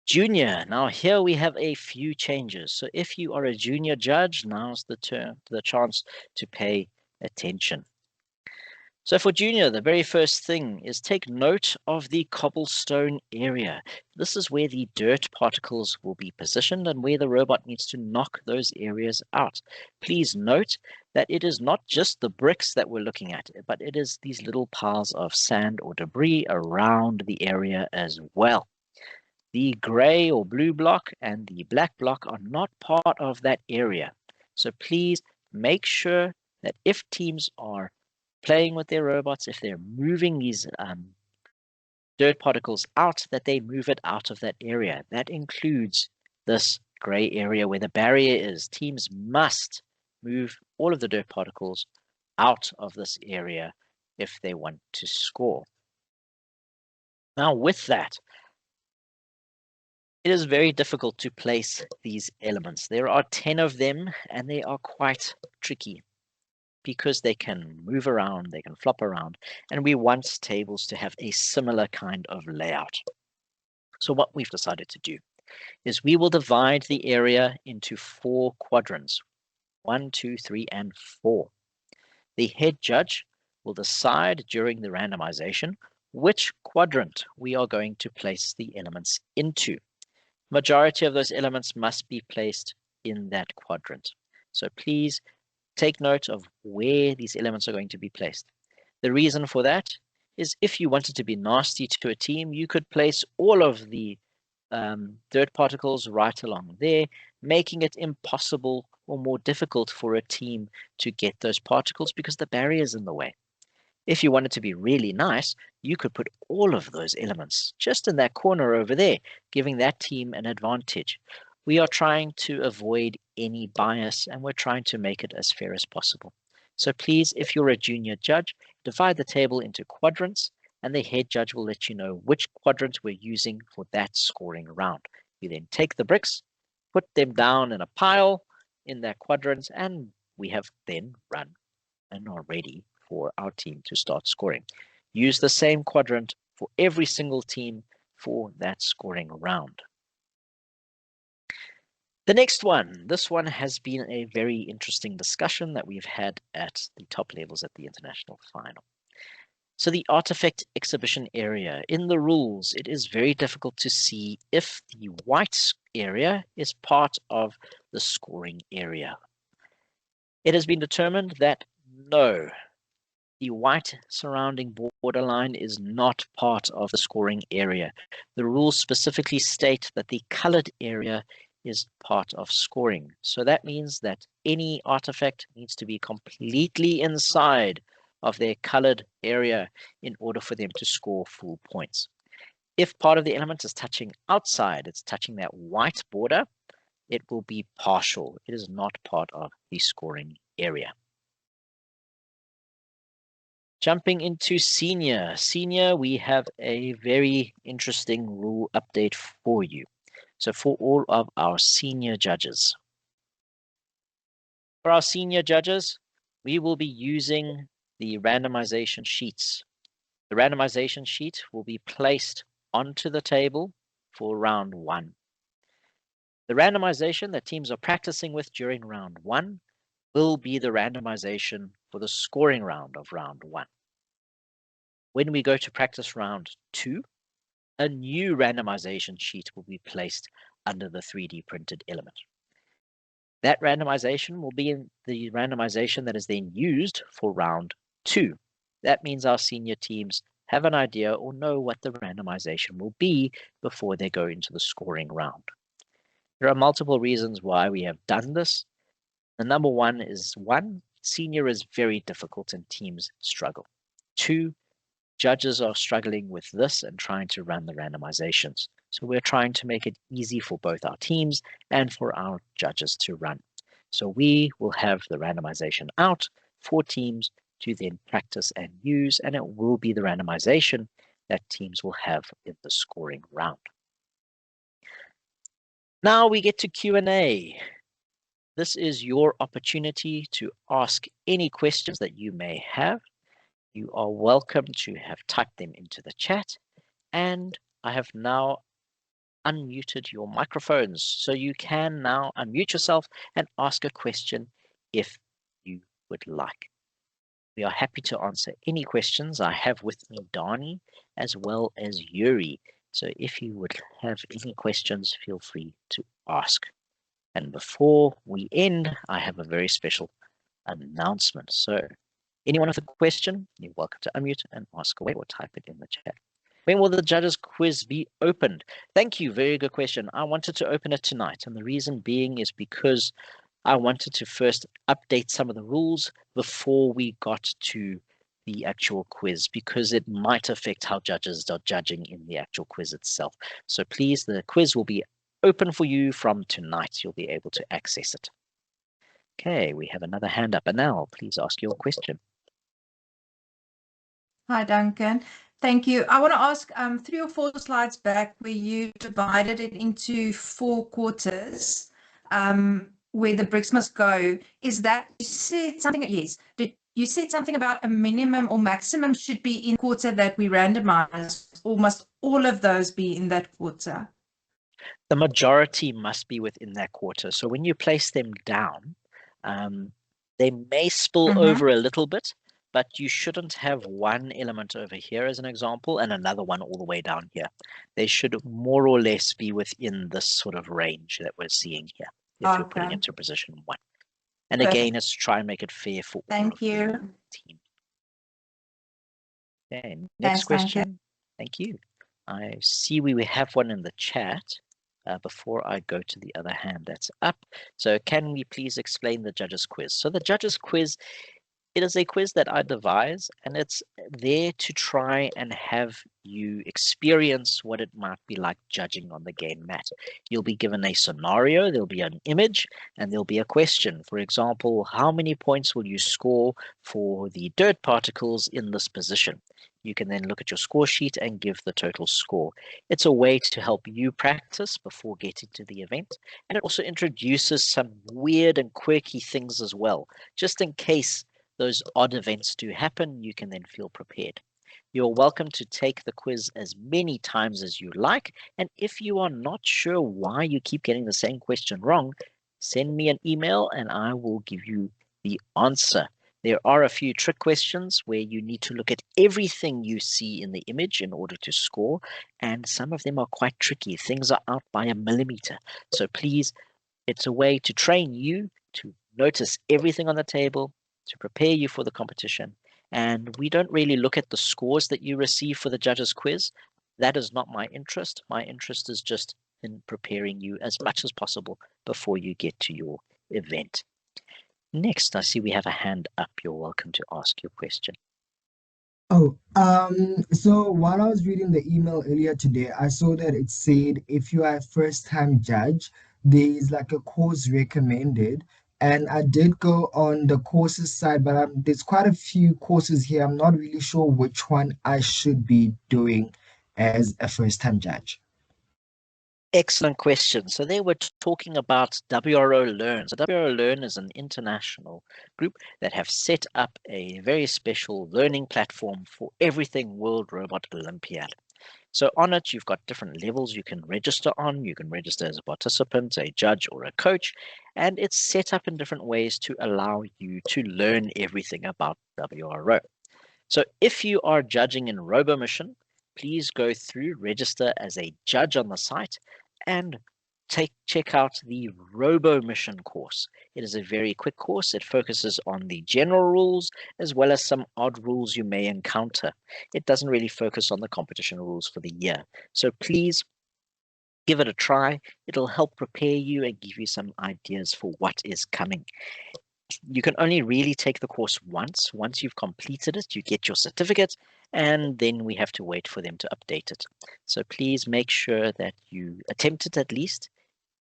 Junior, now here we have a few changes. So if you are a junior judge, now's the chance to pay attention. So for junior, the very first thing is take note of the cobblestone area. This is where the dirt particles will be positioned and where the robot needs to knock those areas out. Please note that it is not just the bricks that we're looking at, but it is these little piles of sand or debris around the area as well. The gray or blue block and the black block are not part of that area. So please make sure that if teams are playing with their robots, if they're moving these dirt particles out, that they move it out of that area. That includes this gray area where the barrier is. Teams must move all of the dirt particles out of this area if they want to score. Now, with that, it is very difficult to place these elements. There are 10 of them, and they are quite tricky because they can move around, they can flop around, and we want tables to have a similar kind of layout. So what we've decided to do is we will divide the area into 4 quadrants, 1, 2, 3, and 4. The head judge will decide during the randomization which quadrant we are going to place the elements into. Majority of those elements must be placed in that quadrant. So please take note of where these elements are going to be placed. The reason for that is if you wanted to be nasty to a team, you could place all of the dirt particles right along there, making it impossible or more difficult for a team to get those particles because the barrier is in the way. If you wanted to be really nice, you could put all of those elements just in that corner over there, giving that team an advantage. We are trying to avoid any bias, and we're trying to make it as fair as possible. So please, if you're a junior judge, divide the table into quadrants, and the head judge will let you know which quadrant we're using for that scoring round. You then take the bricks, put them down in a pile in their quadrants, and we have then run and are ready for our team to start scoring. Use the same quadrant for every single team for that scoring round. The next one, this one has been a very interesting discussion that we've had at the top levels at the international final. So the artifact exhibition area, in the rules, it is very difficult to see if the white area is part of the scoring area. It has been determined that no, the white surrounding borderline is not part of the scoring area. The rules specifically state that the colored area is part of scoring. So that means that any artifact needs to be completely inside of their colored area in order for them to score full points. If part of the element is touching outside, it's touching that white border, it will be partial. It is not part of the scoring area. Jumping into senior. Senior, we have a very interesting rule update for you. So for all of our senior judges. For our senior judges, we will be using the randomization sheets. The randomization sheet will be placed onto the table for round 1. The randomization that teams are practicing with during round 1 will be the randomization for the scoring round of round 1. When we go to practice round 2, a new randomization sheet will be placed under the 3D printed element. That randomization will be in the randomization that is then used for round 2. That means our senior teams have an idea or know what the randomization will be before they go into the scoring round. There are multiple reasons why we have done this. The number one is senior is very difficult and teams struggle. 2, judges are struggling with this and trying to run the randomizations. So we're trying to make it easy for both our teams and for our judges to run. So we will have the randomization out for teams to then practice and use, and it will be the randomization that teams will have in the scoring round. Now we get to Q&A. This is your opportunity to ask any questions that you may have. You are welcome to have typed them into the chat, and I have now unmuted your microphones, so you can now unmute yourself and ask a question if you would like. We are happy to answer any questions. I have with me Dani as well as Yuri, so if you would have any questions, feel free to ask. And before we end, I have a very special announcement. So anyone with a question, you're welcome to unmute and ask away or type it in the chat. When will the judges quiz be opened? Thank you, very good question. I wanted to open it tonight, and the reason being is because I wanted to first update some of the rules before we got to the actual quiz, because it might affect how judges are judging in the actual quiz itself. So please, the quiz will be open for you from tonight. You'll be able to access it. Okay, we have another hand up. Anal, please ask your question. Hi, Duncan. Thank you. I want to ask 3 or 4 slides back where you divided it into 4 quarters where the bricks must go. Is that, you said something, yes, you said something about a minimum or maximum should be in quarter that we randomize, or must all of those be in that quarter? The majority must be within that quarter. So when you place them down, they may spill over a little bit, but you shouldn't have one element over here as an example and another one all the way down here. They should more or less be within this sort of range that we're seeing here if you're putting it to position 1. And again, it's to try and make it fair for all of the team. Okay, next question. Thank you. I see we have one in the chat. Before I go to the other hand that's up. So can we please explain the judges quiz? So the judges quiz, it is a quiz that I devise, and it's there to try and have you experience what it might be like judging on the game mat. You'll be given a scenario, there'll be an image, and there'll be a question. For example, how many points will you score for the dirt particles in this position? You can then look at your score sheet and give the total score. It's a way to help you practice before getting to the event, and it also introduces some weird and quirky things as well. Just in case those odd events do happen, you can then feel prepared. You're welcome to take the quiz as many times as you like, and if you are not sure why you keep getting the same question wrong, send me an email and I will give you the answer. There are a few trick questions where you need to look at everything you see in the image in order to score, and some of them are quite tricky. Things are out by a millimeter. So please, it's a way to train you to notice everything on the table, to prepare you for the competition. And we don't really look at the scores that you receive for the judges' quiz. That is not my interest. My interest is just in preparing you as much as possible before you get to your event. Next, I see we have a hand up. You're welcome to ask your question. So while I was reading the email earlier today, I saw that it said if you are a first-time judge, there's like a course recommended. And I did go on the courses side, but there's quite a few courses here. I'm not really sure which one I should be doing as a first-time judge. Excellent question. So they were talking about WRO Learn. So WRO Learn is an international group that have set up a very special learning platform for everything World Robot Olympiad. So on it, you've got different levels you can register on. You can register as a participant, a judge, or a coach, and it's set up in different ways to allow you to learn everything about WRO. So if you are judging in RoboMission, please go through, register as a judge on the site, and check out the RoboMission course. It is a very quick course. It focuses on the general rules as well as some odd rules you may encounter. It doesn't really focus on the competition rules for the year. So please give it a try. It'll help prepare you and give you some ideas for what is coming. You can only really take the course once. Once you've completed it, you get your certificate, and then we have to wait for them to update it. So please make sure that you attempt it at least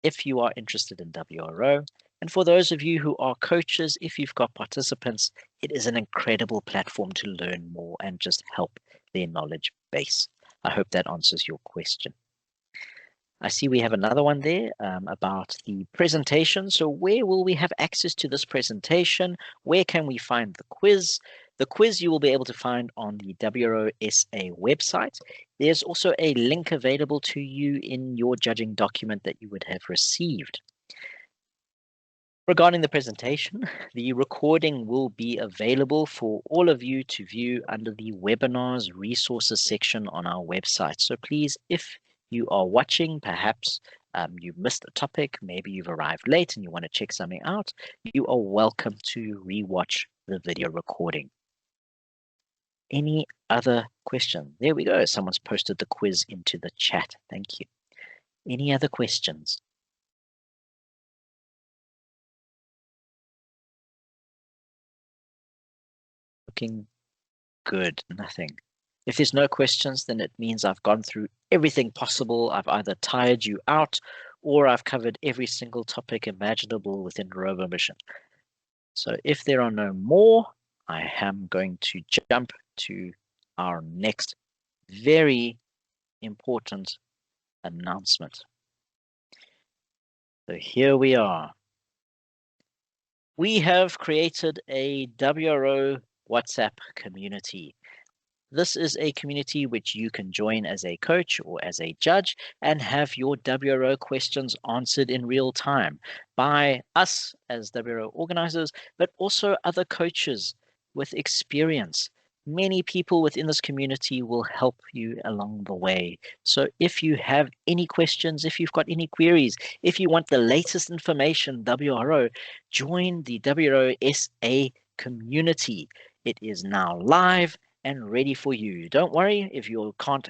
if you are interested in WRO. And for those of you who are coaches, if you've got participants, it is an incredible platform to learn more and just help their knowledge base. I hope that answers your question. I see we have another one there about the presentation. So where will we have access to this presentation? Where can we find the quiz? The quiz you will be able to find on the WROSA website. There's also a link available to you in your judging document that you would have received. Regarding the presentation, the recording will be available for all of you to view under the webinars resources section on our website. So please, if you are watching, perhaps you missed a topic, maybe you've arrived late and you want to check something out, you are welcome to rewatch the video recording. Any other question? There we go. Someone's posted the quiz into the chat. Thank you. Any other questions? Looking good. Nothing. If there's no questions, then it means I've gone through everything possible. I've either tired you out or I've covered every single topic imaginable within RoboMission. So if there are no more, I am going to jump to our next very important announcement. So here we are. We have created a WRO WhatsApp community. This is a community which you can join as a coach or as a judge and have your WRO questions answered in real time by us as WRO organizers, but also other coaches with experience. Many people within this community will help you along the way. So if you have any questions, if you've got any queries, if you want the latest information, WRO, join the WROSA community. It is now live and ready for you. Don't worry, if you can't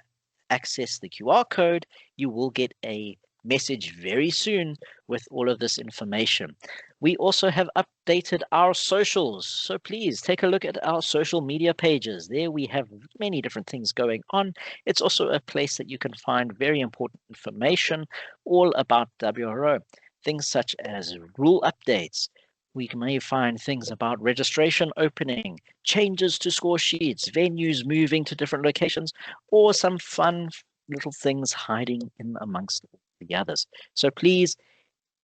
access the QR code, you will get a message very soon with all of this information. We also have updated our socials, so please take a look at our social media pages. There we have many different things going on. It's also a place that you can find very important information all about WRO, things such as rule updates, We may find things about registration opening, changes to score sheets, venues moving to different locations, or some fun little things hiding in amongst the others. So please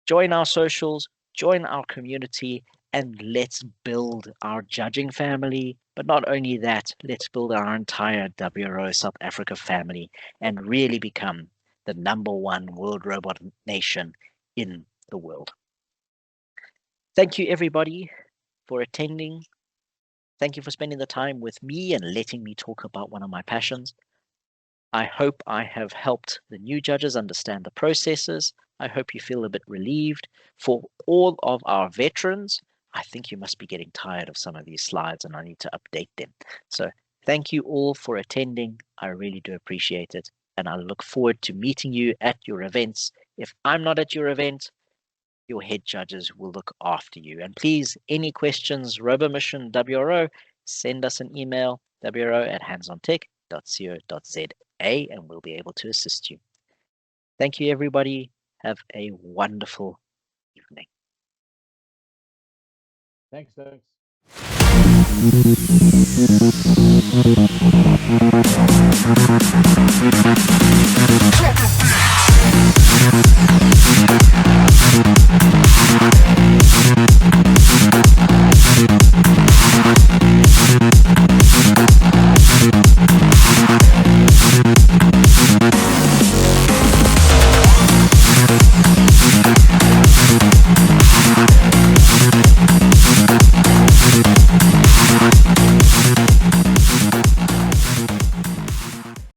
join our socials, join our community, and let's build our judging family. But not only that, let's build our entire WRO South Africa family and really become the #1 world robot nation in the world. Thank you, everybody, for attending. Thank you for spending the time with me and letting me talk about one of my passions. I hope I have helped the new judges understand the processes. I hope you feel a bit relieved. For all of our veterans, I think you must be getting tired of some of these slides and I need to update them. So thank you all for attending. I really do appreciate it. And I look forward to meeting you at your events. If I'm not at your event, your head judges will look after you. And please, any questions, RoboMission WRO, send us an email, wro@handsontech.co.za, and we'll be able to assist you. Thank you, everybody. Have a wonderful evening. Thanks.